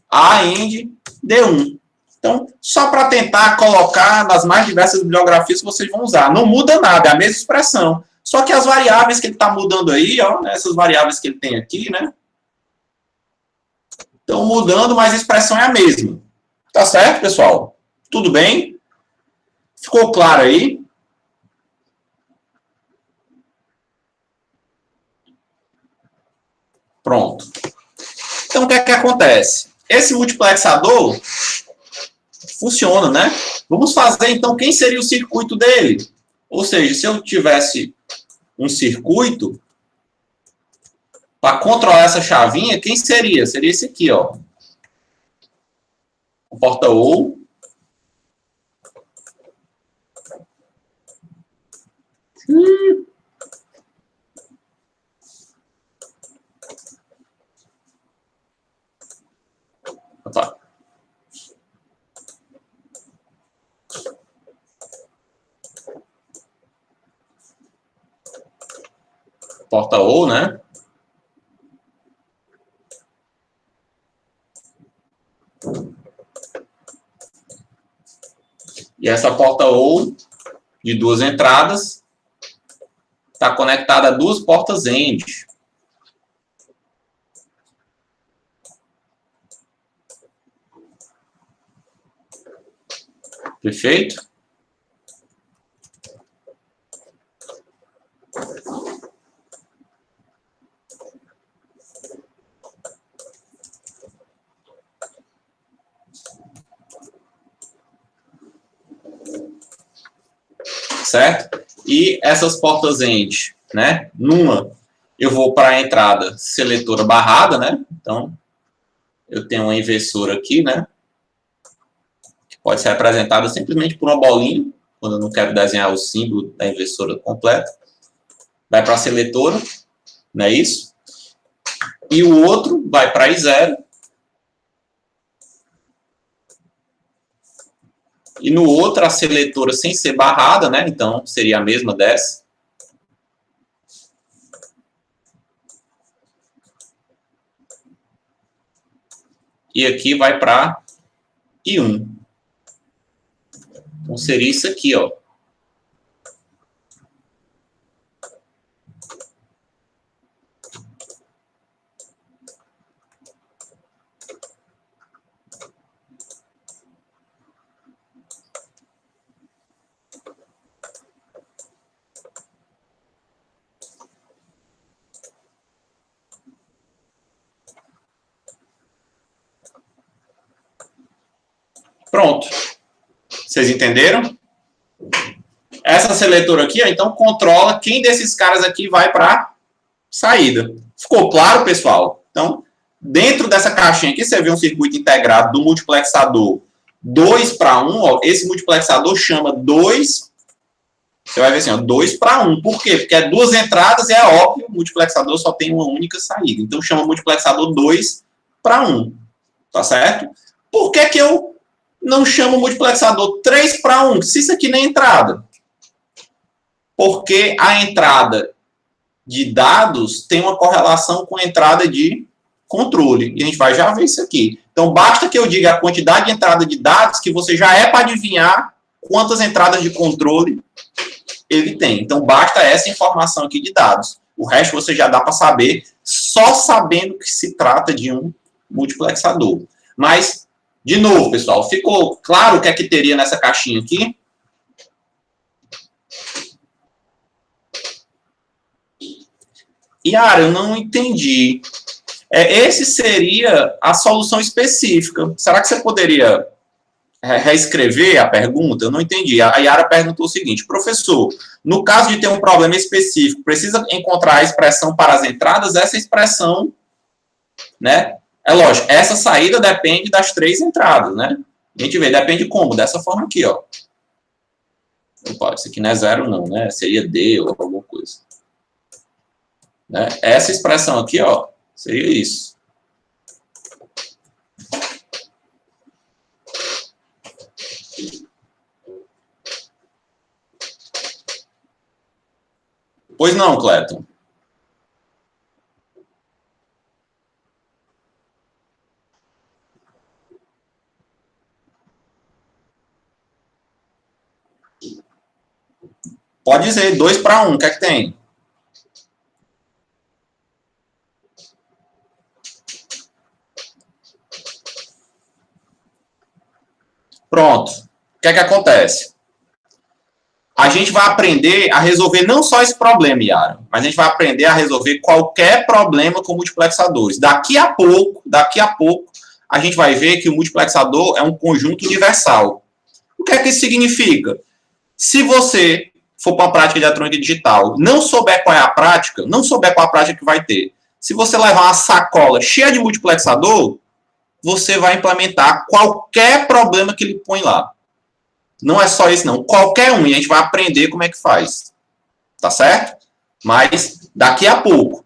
a end D1. Então, só para tentar colocar nas mais diversas bibliografias que vocês vão usar. Não muda nada, é a mesma expressão. Só que as variáveis que ele está mudando aí, ó, essas variáveis que ele tem aqui, né? Estão mudando, mas a expressão é a mesma. Tá certo, pessoal? Tudo bem? Ficou claro aí? Pronto. Então, o que é que acontece? Esse multiplexador funciona, né? Vamos fazer, então, quem seria o circuito dele? Ou seja, se eu tivesse um circuito para controlar essa chavinha, quem seria? Seria esse aqui, ó. O porta OU. Opa. Porta OU, né? E essa porta OU de duas entradas está conectada a duas portas AND. Perfeito? Certo? E essas portas AND, né? Numa, eu vou para a entrada seletora barrada, né? Então, eu tenho uma inversora aqui, né? Que pode ser representada simplesmente por uma bolinha, quando eu não quero desenhar o símbolo da inversora completa. Vai para a seletora, não é isso? E o outro vai para I0. E no outro, a seletora sem ser barrada, né? Então, seria a mesma dessa. E aqui vai para I1. Então, seria isso aqui, ó. Pronto. Vocês entenderam? Essa seletora aqui, ó, então, controla quem desses caras aqui vai para saída. Ficou claro, pessoal? Então, dentro dessa caixinha aqui, você vê um circuito integrado do multiplexador 2 para 1. Ó, esse multiplexador chama 2. Você vai ver assim, ó, 2 para 1. Por quê? Porque é duas entradas e é óbvio, o multiplexador só tem uma única saída. Então, chama multiplexador 2 para 1. Tá certo? Por que que eu não chamo multiplexador 3 para 1? Se isso aqui nem é entrada. Porque a entrada de dados tem uma correlação com a entrada de controle. E a gente vai já ver isso aqui. Então, basta que eu diga a quantidade de entrada de dados que você já é para adivinhar quantas entradas de controle ele tem. Então, basta essa informação aqui de dados. O resto você já dá para saber só sabendo que se trata de um multiplexador. Mas, de novo, pessoal, ficou claro o que é que teria nessa caixinha aqui? Yara, eu não entendi. Esse seria a solução específica. Será que você poderia reescrever a pergunta? Eu não entendi. A Yara perguntou o seguinte: professor, no caso de ter um problema específico, precisa encontrar a expressão para as entradas? Essa expressão, né? É lógico, essa saída depende das 3 entradas, né? A gente vê, depende como? Dessa forma aqui, ó. Opa, isso aqui não é 0 não, né? Seria D ou alguma coisa. Né? Essa expressão aqui, ó, seria isso. Pois não, Cleton. Pode dizer, 2 para 1, o que é que tem? Pronto. O que é que acontece? A gente vai aprender a resolver não só esse problema, Yara, mas a gente vai aprender a resolver qualquer problema com multiplexadores. Daqui a pouco, a gente vai ver que o multiplexador é um conjunto universal. O que é que isso significa? Se você for para a prática de eletrônica digital, não souber qual é a prática, não souber qual a prática que vai ter, se você levar uma sacola cheia de multiplexador, você vai implementar qualquer problema que ele põe lá. Não é só isso, não. Qualquer um. E a gente vai aprender como é que faz. Tá certo? Mas daqui a pouco.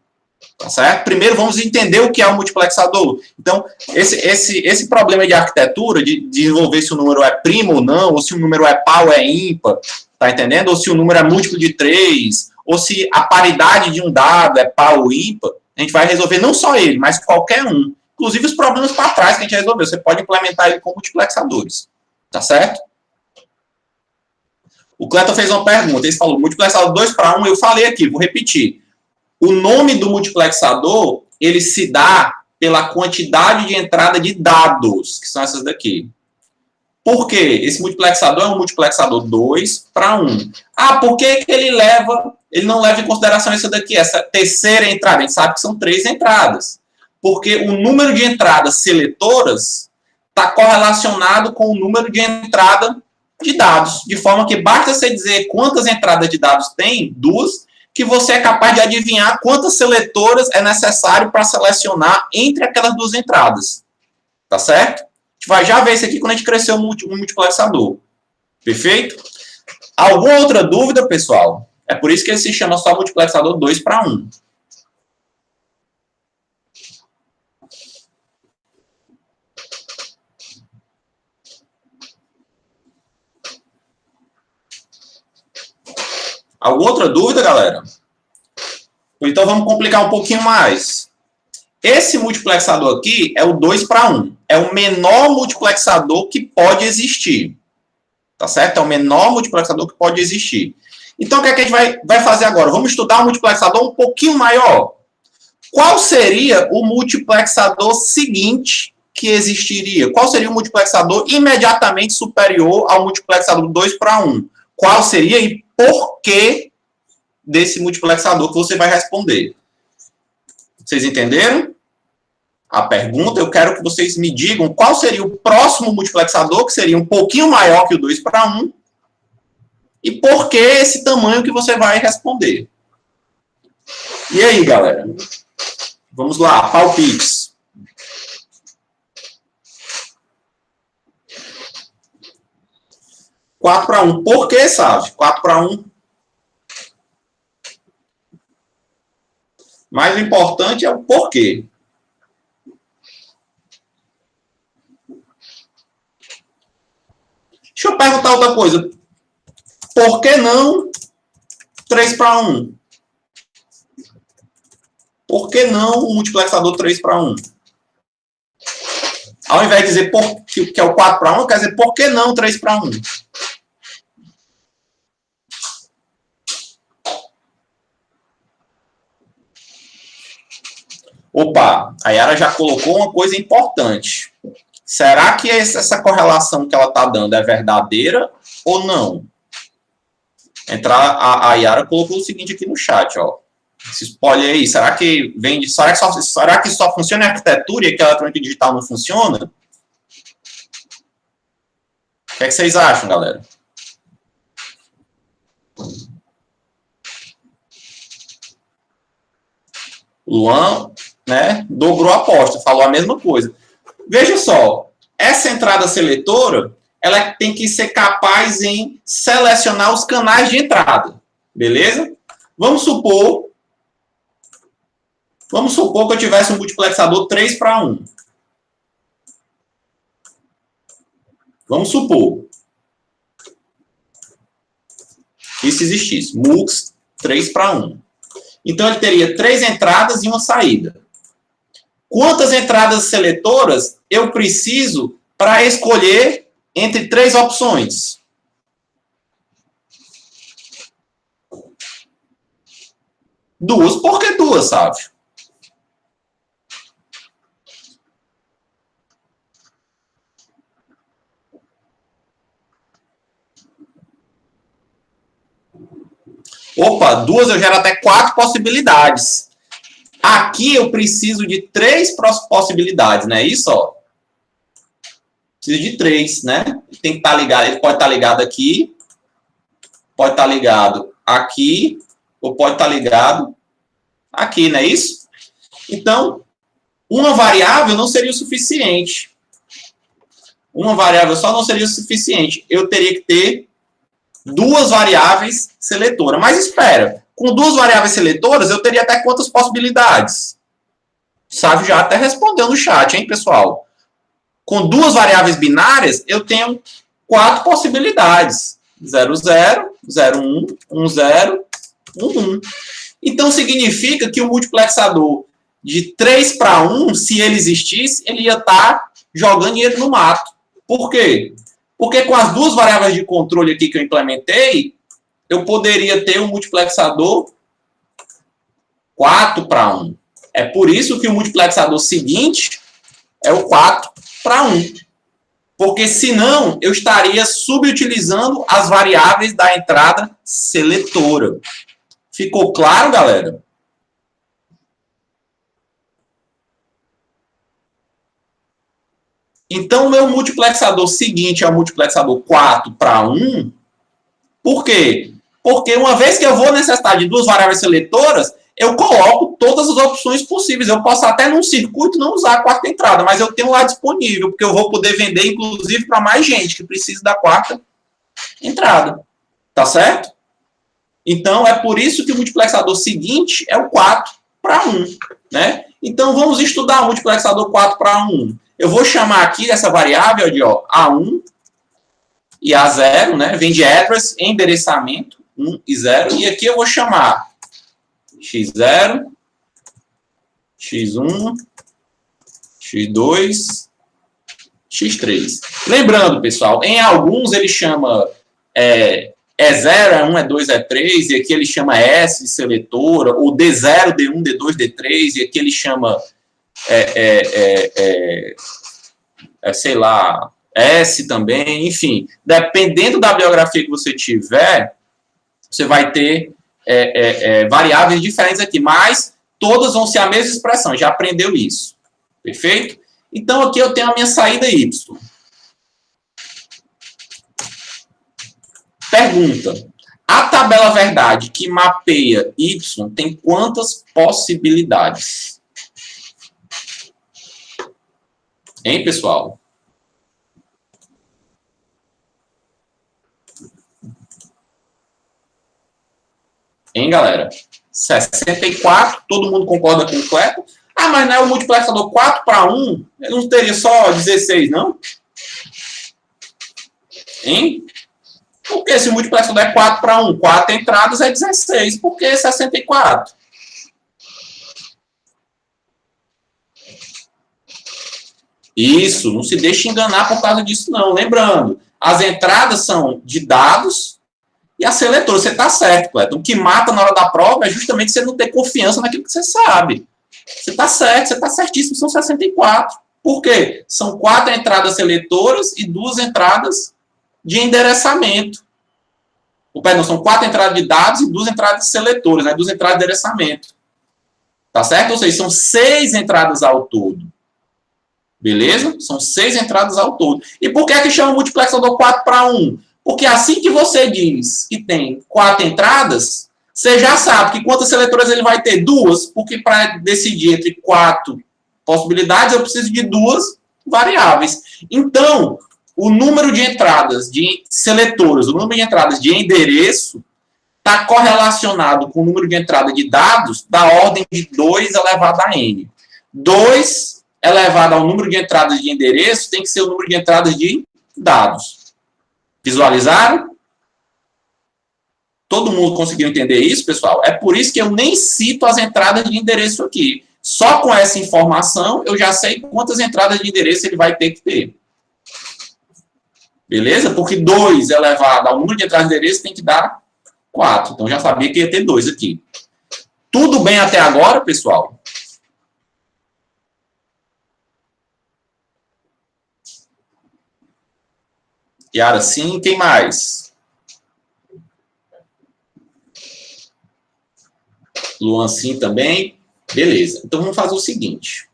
Tá certo? Primeiro vamos entender o que é o multiplexador. Então, esse problema de arquitetura, de desenvolver se o número é primo ou não, ou se o número é par ou é ímpar, tá entendendo? Ou se o número é múltiplo de 3, ou se a paridade de um dado é par ou ímpar, a gente vai resolver não só ele, mas qualquer um. Inclusive os problemas para trás que a gente resolveu. Você pode implementar ele com multiplexadores. Tá certo? O Cleton fez uma pergunta. Ele falou multiplexador 2 para 1. Eu falei aqui, vou repetir. O nome do multiplexador, ele se dá pela quantidade de entrada de dados, que são essas daqui. Por quê? Esse multiplexador é um multiplexador 2 para 1. Ah, por que ele não leva em consideração essa daqui, essa terceira entrada? A gente sabe que são 3 entradas. Porque o número de entradas seletoras está correlacionado com o número de entrada de dados. De forma que basta você dizer quantas entradas de dados tem, 2, que você é capaz de adivinhar quantas seletoras é necessário para selecionar entre aquelas 2 entradas. Tá certo? A gente vai já ver isso aqui quando a gente crescer um multiplexador. Perfeito? Alguma outra dúvida, pessoal? É por isso que ele se chama só multiplexador 2 para 1. Alguma outra dúvida, galera? Então vamos complicar um pouquinho mais. Esse multiplexador aqui é o 2 para 1. É o menor multiplexador que pode existir. Tá certo? É o menor multiplexador que pode existir. Então o que é que a gente vai fazer agora? Vamos estudar um multiplexador um pouquinho maior. Qual seria o multiplexador seguinte que existiria? Qual seria o multiplexador imediatamente superior ao multiplexador 2 para 1? Qual seria e por que desse multiplexador que você vai responder? Vocês entenderam a pergunta? Eu quero que vocês me digam qual seria o próximo multiplexador, que seria um pouquinho maior que o 2 para 1, e por que esse tamanho que você vai responder. E aí, galera? Vamos lá, palpites. Quatro para 1. Por que, sabe? 4 para 1. Mas o importante é o porquê. Deixa eu perguntar outra coisa. Por que não 3 para 1? Por que não o multiplexador 3 para 1? Ao invés de dizer que é o 4 para 1, quer dizer por que não 3 para 1? Opa, a Yara já colocou uma coisa importante. Será que essa correlação que ela está dando é verdadeira ou não? A Yara colocou o seguinte aqui no chat, ó. Esse spoiler aí, será que vem de, será que só funciona a arquitetura e que a eletrônica digital não funciona? O que é que vocês acham, galera? Luan, né, dobrou a aposta, falou a mesma coisa. Veja só, essa entrada seletora, ela tem que ser capaz em selecionar os canais de entrada, beleza? Vamos supor que eu tivesse um multiplexador 3:1. Vamos supor que isso existisse, MUX 3:1. Então, ele teria 3 entradas e uma saída. Quantas entradas seletoras eu preciso para escolher entre 3 opções? Duas. Por que duas, Sávio? Opa, duas eu gero até 4 possibilidades. Aqui eu preciso de 3 possibilidades, não é isso? Ó? Preciso de 3, né? Tem que estar ligado, ele pode estar ligado aqui, pode estar ligado aqui, ou pode estar ligado aqui, não é isso? Então, uma variável não seria o suficiente. Uma variável só não seria o suficiente. Eu teria que ter 2 variáveis seletoras. Mas espera, com 2 variáveis seletoras, eu teria até quantas possibilidades? O Sávio já até respondeu no chat, hein, pessoal? Com 2 variáveis binárias, eu tenho 4 possibilidades. 0, 0, 0, 1, 1, 0, 1, 1. Então, significa que o multiplexador de 3:1, se ele existisse, ele ia estar jogando dinheiro no mato. Por quê? Porque com as 2 variáveis de controle aqui que eu implementei, eu poderia ter um multiplexador 4:1. É por isso que o multiplexador seguinte é o 4:1. Porque senão eu estaria subutilizando as variáveis da entrada seletora. Ficou claro, galera? Então, o meu multiplexador seguinte é o multiplexador 4:1. Por quê? Porque uma vez que eu vou necessitar de 2 variáveis seletoras, eu coloco todas as opções possíveis. Eu posso até num circuito não usar a 4ª entrada, mas eu tenho lá disponível, porque eu vou poder vender, inclusive, para mais gente que precisa da 4ª entrada. Tá certo? Então, é por isso que o multiplexador seguinte é o 4:1. Né? Então, vamos estudar o multiplexador 4:1. Eu vou chamar aqui essa variável de A1 e A0, né? Vem de address, endereçamento, 1 e 0. E aqui eu vou chamar X0, X1, X2, X3. Lembrando, pessoal, em alguns ele chama E0, E1, E2, E3, e aqui ele chama S de seletora, ou D0, D1, D2, D3, e aqui ele chama sei lá, S também, enfim. Dependendo da bibliografia que você tiver, você vai ter variáveis diferentes aqui, mas todas vão ser a mesma expressão, já aprendeu isso. Perfeito? Então, aqui eu tenho a minha saída Y. Pergunta. A tabela verdade que mapeia Y tem quantas possibilidades? Hein, pessoal? Hein, galera? 64, todo mundo concorda com o Cleto? Ah, mas não é o multiplexador 4:1? Ele não teria só 16, não? Hein? Por que se o multiplexador é 4:1? 4 entradas é 16. Por que 64? Isso, não se deixe enganar por causa disso, não. Lembrando, as entradas são de dados e a seletora. Você está certo, Cleiton. O que mata na hora da prova é justamente você não ter confiança naquilo que você sabe. Você está certo, você está certíssimo, são 64. Por quê? São 4 entradas seletoras e 2 entradas de endereçamento. Perdão, são 4 entradas de dados e 2 entradas seletoras, né? 2 entradas de endereçamento. Tá certo? Ou seja, são 6 entradas ao todo. Beleza? São 6 entradas ao todo. E por que é que chama o multiplexador 4:1? Porque assim que você diz que tem 4 entradas, você já sabe que quantas seletoras ele vai ter? 2, porque para decidir entre 4 possibilidades, eu preciso de 2 variáveis. Então, o número de entradas de seletoras, o número de entradas de endereço, está correlacionado com o número de entrada de dados da ordem de 2 elevado a n. 2 elevado ao número de entradas de endereço tem que ser o número de entradas de dados. Visualizaram? Todo mundo conseguiu entender isso, pessoal? É por isso que eu nem cito as entradas de endereço aqui. Só com essa informação, eu já sei quantas entradas de endereço ele vai ter que ter. Beleza? Porque 2 elevado ao número de entradas de endereço tem que dar 4. Então, já sabia que ia ter 2 aqui. Tudo bem até agora, pessoal? Yara, sim. Quem mais? Luan, sim, também. Beleza. Então, vamos fazer o seguinte.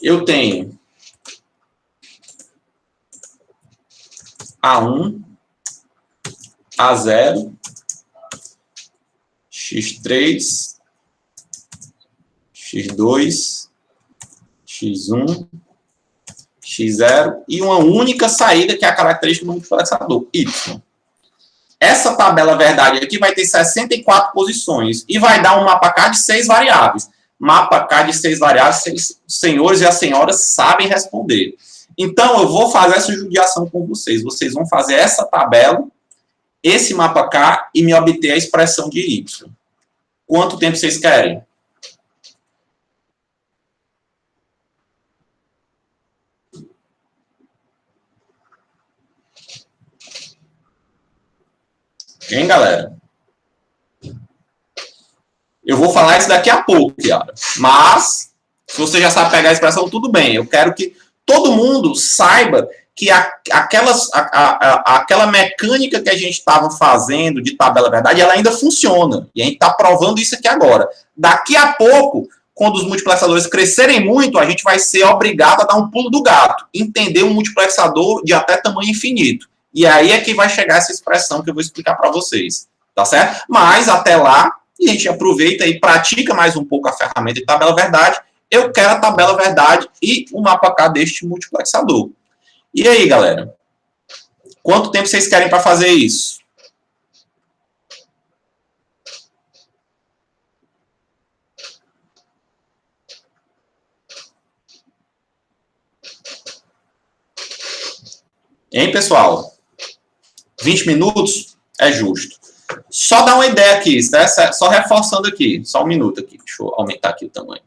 Eu tenho A1, A0, X3, X2, X1, X0 e uma única saída, que é a característica do multiplexador, Y. Essa tabela verdade aqui vai ter 64 posições e vai dar um mapa K de 6 variáveis. Mapa K de 6 variáveis, os senhores e as senhoras sabem responder. Então, eu vou fazer essa judiação com vocês. Vocês vão fazer essa tabela, esse mapa K e me obter a expressão de Y. Quanto tempo vocês querem? Hein, galera? Eu vou falar isso daqui a pouco, Kiara. Mas, se você já sabe pegar a expressão, tudo bem. Eu quero que todo mundo saiba que aquela mecânica que a gente estava fazendo de tabela verdade, ela ainda funciona. E a gente está provando isso aqui agora. Daqui a pouco, quando os multiplexadores crescerem muito, a gente vai ser obrigado a dar um pulo do gato. Entender um multiplexador de até tamanho infinito. E aí é que vai chegar essa expressão que eu vou explicar para vocês. Tá certo? Mas, até lá, e a gente aproveita e pratica mais um pouco a ferramenta de tabela verdade. Eu quero a tabela verdade e o mapa K deste multiplexador. E aí, galera? Quanto tempo vocês querem para fazer isso? Hein, pessoal? 20 minutos é justo. Só dar uma ideia aqui, né? Só reforçando aqui. Só um minuto aqui. Deixa eu aumentar aqui o tamanho.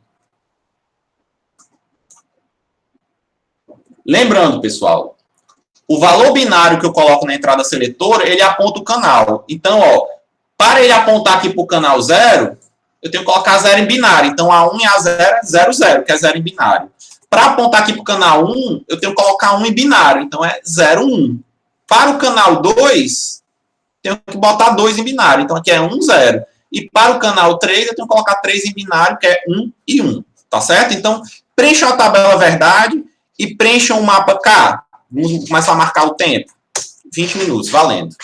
Lembrando, pessoal, o valor binário que eu coloco na entrada seletora, ele aponta o canal. Então, ó, para ele apontar aqui para o canal 0, eu tenho que colocar 0 em binário. Então, A1 e A0 é 0, 0, que é 0 em binário. Para apontar aqui para o canal 1, eu tenho que colocar 1 em binário. Então, é 0, 1. Para o canal 2, tenho que botar 2 em binário. Então, aqui é 1, 0. E para o canal 3, eu tenho que colocar 3 em binário, que é 1 e 1. Tá certo? Então, preencham a tabela verdade e preencham o mapa K. Vamos começar a marcar o tempo. 20 minutos, valendo.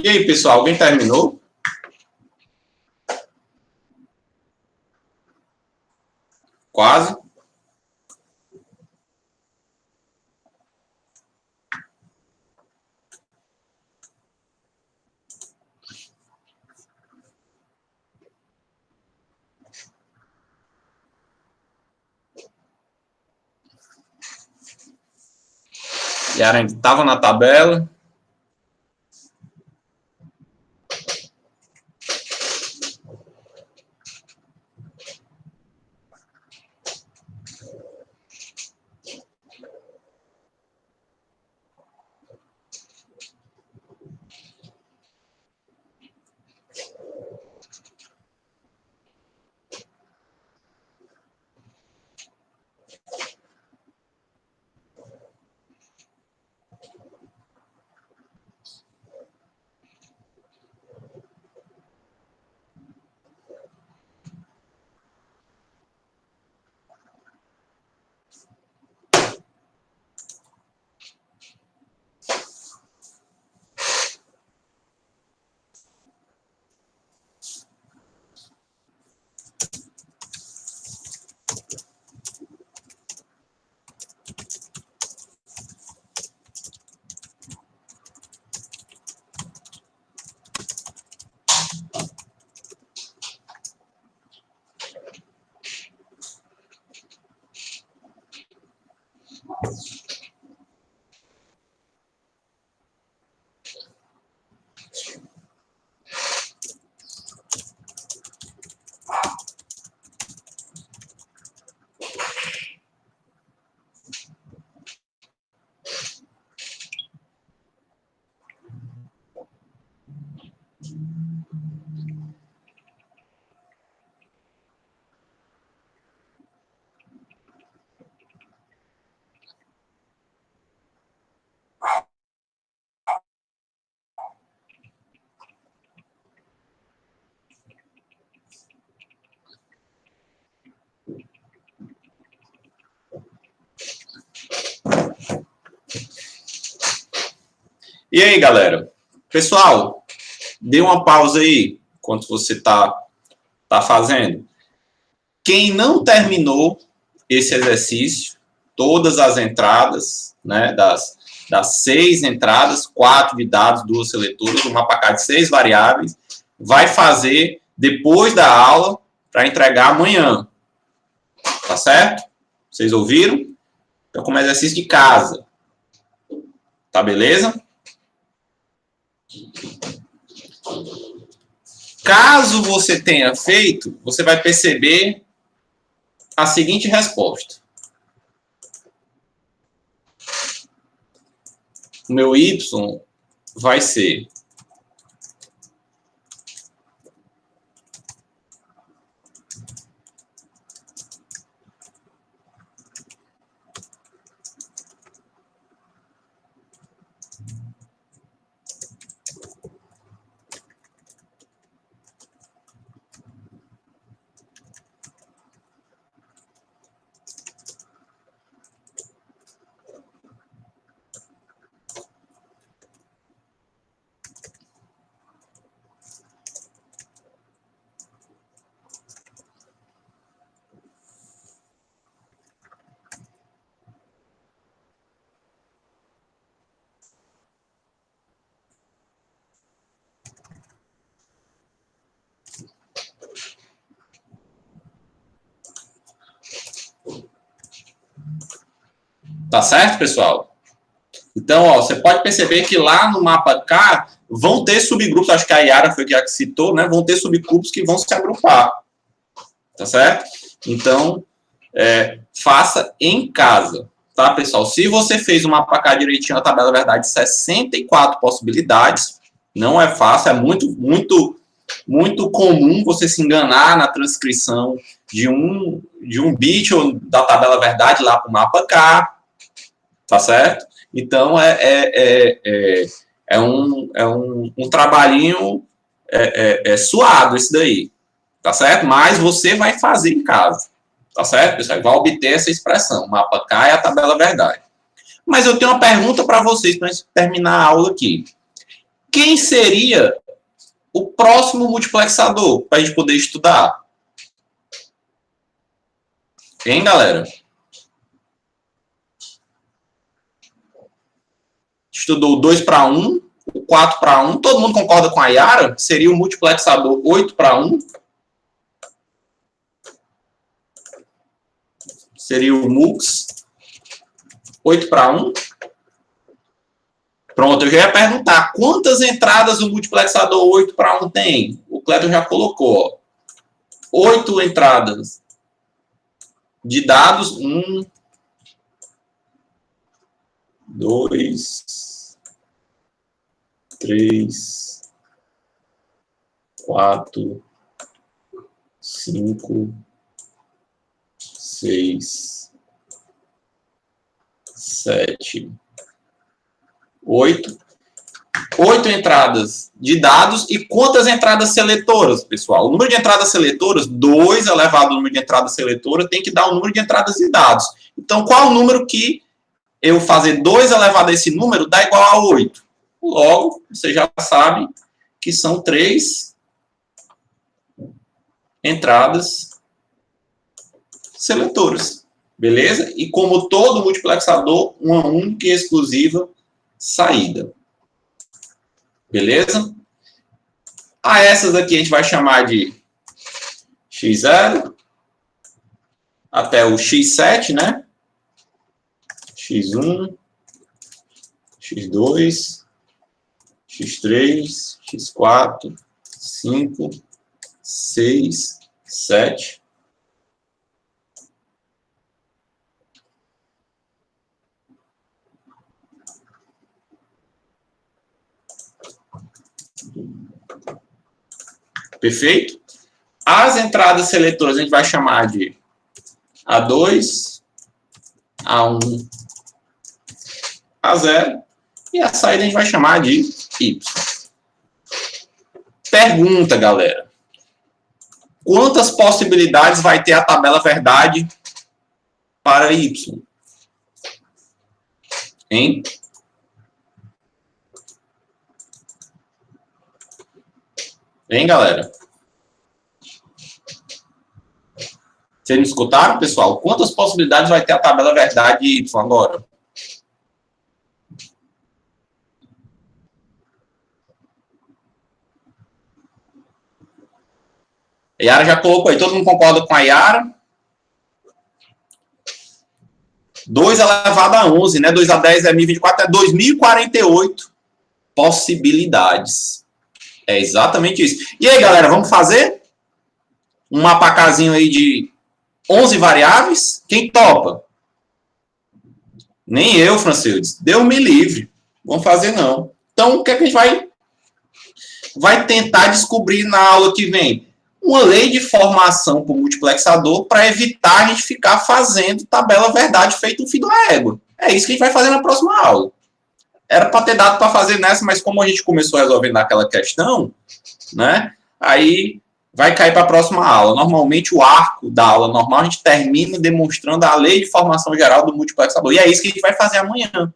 E aí, pessoal, alguém terminou? Quase. Yara ainda estava na tabela. E aí, galera? Pessoal, dê uma pausa aí, enquanto você tá fazendo. Quem não terminou esse exercício, todas as entradas, né, das 6 entradas, 4 de dados, 2 seletoras, um mapa de 6 variáveis, vai fazer depois da aula para entregar amanhã. Tá certo? Vocês ouviram? Então, como exercício de casa. Tá beleza? Caso você tenha feito, você vai perceber a seguinte resposta. O meu y vai ser Tá certo, pessoal? Então, ó, você pode perceber que lá no mapa K vão ter subgrupos, acho que a Yara foi que citou, né? Vão ter subgrupos que vão se agrupar. Tá certo? Então, faça em casa. Tá, pessoal? Se você fez o mapa K direitinho, a tabela verdade, 64 possibilidades. Não é fácil, é muito comum você se enganar na transcrição de um bit da tabela verdade lá para o mapa K. Tá certo? Então, é um trabalhinho suado esse daí, tá certo? Mas você vai fazer em casa, tá certo, pessoal? Vai obter essa expressão, mapa K é a tabela verdade. Mas eu tenho uma pergunta para vocês, para terminar a aula aqui. quem seria o próximo multiplexador para a gente poder estudar? Hein, galera? Estudou o 2 para 1, o 4 para 1. Todo mundo concorda com a Yara? Seria o multiplexador 8 para 1. Seria o MUX 8 para 1. Pronto, eu já ia perguntar quantas entradas o multiplexador 8 para 1 tem. O Cleiton já colocou. 8 entradas de dados. 1, 2, 3, 4, 5, 6, 7, 8. 8 entradas de dados. E quantas entradas seletoras, pessoal? O número de entradas seletoras, 2 elevado ao número de entradas seletoras, tem que dar o número de entradas de dados. Então, qual o número que eu fazer 2 elevado a esse número dá igual a 8? Logo, você já sabe que são 3 entradas seletoras. Beleza? E como todo multiplexador, uma única e exclusiva saída. Beleza? A essas aqui a gente vai chamar de X0 até o X7, né? X1, X2, X3, X4, 5, 6, 7. Perfeito? As entradas seletoras a gente vai chamar de A2, A1, A0. E a saída a gente vai chamar de Y. Pergunta, galera. Quantas possibilidades vai ter a tabela verdade para Y? Hein? Hein, galera? Vocês me escutaram, pessoal? Quantas possibilidades vai ter a tabela verdade Y agora? A Yara já colocou aí. Todo mundo concorda com a Yara? 2 elevado a 11, né? 2 a 10 é 1024, é 2048 possibilidades. É exatamente isso. E aí, galera, vamos fazer um mapacazinho aí de 11 variáveis? Quem topa? Nem eu, Francildes. Deus me livre. Vamos fazer, não. Então, o que é que a gente vai tentar descobrir na aula que vem? Uma lei de formação por multiplexador para evitar a gente ficar fazendo tabela verdade feito um fio da régua. É isso que a gente vai fazer na próxima aula. Era para ter dado para fazer nessa, mas como a gente começou resolvendo aquela questão, né? Aí vai cair para a próxima aula. Normalmente o arco da aula normal a gente termina demonstrando a lei de formação geral do multiplexador. E é isso que a gente vai fazer amanhã.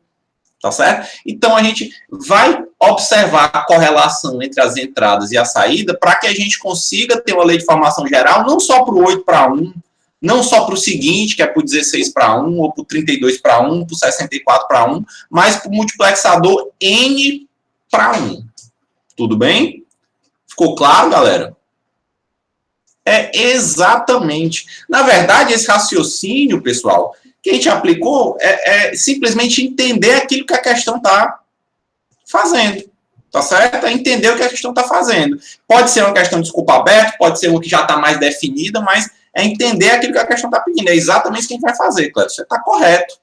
Tá certo? Então a gente vai observar a correlação entre as entradas e a saída para que a gente consiga ter uma lei de formação geral, não só para o 8 para 1, não só para o seguinte, que é para o 16 para 1, ou para o 32 para 1, para o 64 para 1, mas para o multiplexador N para 1. Tudo bem? Ficou claro, galera? É exatamente. Na verdade, esse raciocínio, pessoal, que a gente aplicou é simplesmente entender aquilo que a questão está fazendo. Tá certo? É entender o que a questão está fazendo. Pode ser uma questão de escopo aberto, pode ser uma que já está mais definida, mas é entender aquilo que a questão está pedindo. É exatamente isso que a gente vai fazer, Cléber. Você está correto.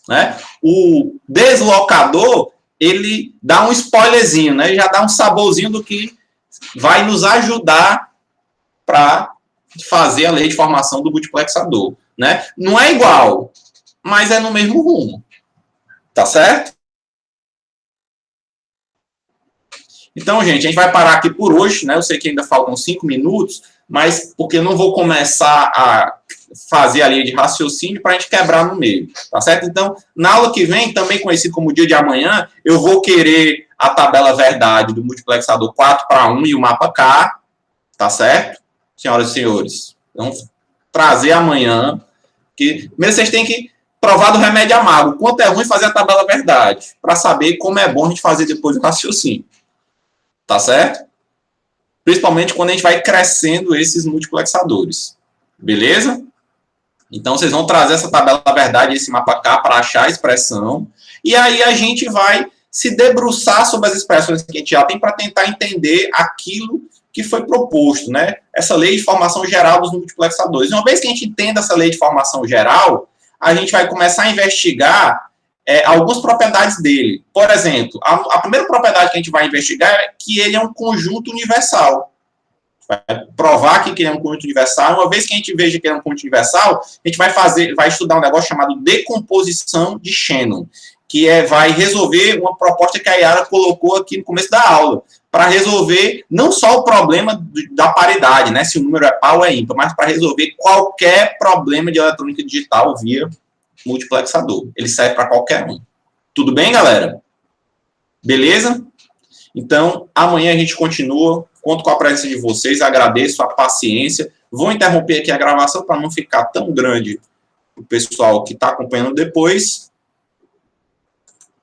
Né? O deslocador, ele dá um spoilerzinho, né? Ele já dá um saborzinho do que vai nos ajudar para fazer a lei de formação do multiplexador. Né? Não é igual, mas é no mesmo rumo. Tá certo? Então, gente, a gente vai parar aqui por hoje, né? Eu sei que ainda faltam 5 minutos, mas porque eu não vou começar a fazer a linha de raciocínio para a gente quebrar no meio, tá certo? Então, na aula que vem, também conhecido como dia de amanhã, eu vou querer a tabela verdade do multiplexador 4:1 e o mapa K, tá certo? Senhoras e senhores, vamos trazer amanhã, que primeiro vocês têm que provar do remédio amargo, quanto é ruim fazer a tabela verdade, para saber como é bom a gente fazer depois o raciocínio, tá certo? Principalmente quando a gente vai crescendo esses multiplexadores, beleza? Então, vocês vão trazer essa tabela verdade, esse mapa K, para achar a expressão, e aí a gente vai se debruçar sobre as expressões que a gente já tem para tentar entender aquilo que foi proposto, né? Essa lei de formação geral dos multiplexadores. E uma vez que a gente entenda essa lei de formação geral, a gente vai começar a investigar algumas propriedades dele. Por exemplo, a primeira propriedade que a gente vai investigar é que ele é um conjunto universal. Vai provar aqui que ele é um conjunto universal. Uma vez que a gente veja que ele é um conjunto universal, a gente vai estudar um negócio chamado decomposição de Shannon, que vai resolver uma proposta que a Yara colocou aqui no começo da aula, para resolver não só o problema da paridade, né, se o número é par ou é ímpar, mas para resolver qualquer problema de eletrônica digital via multiplexador. Ele serve para qualquer um. Tudo bem, galera? Beleza? Então, amanhã a gente continua. Conto com a presença de vocês, agradeço a paciência. Vou interromper aqui a gravação para não ficar tão grande o pessoal que está acompanhando depois.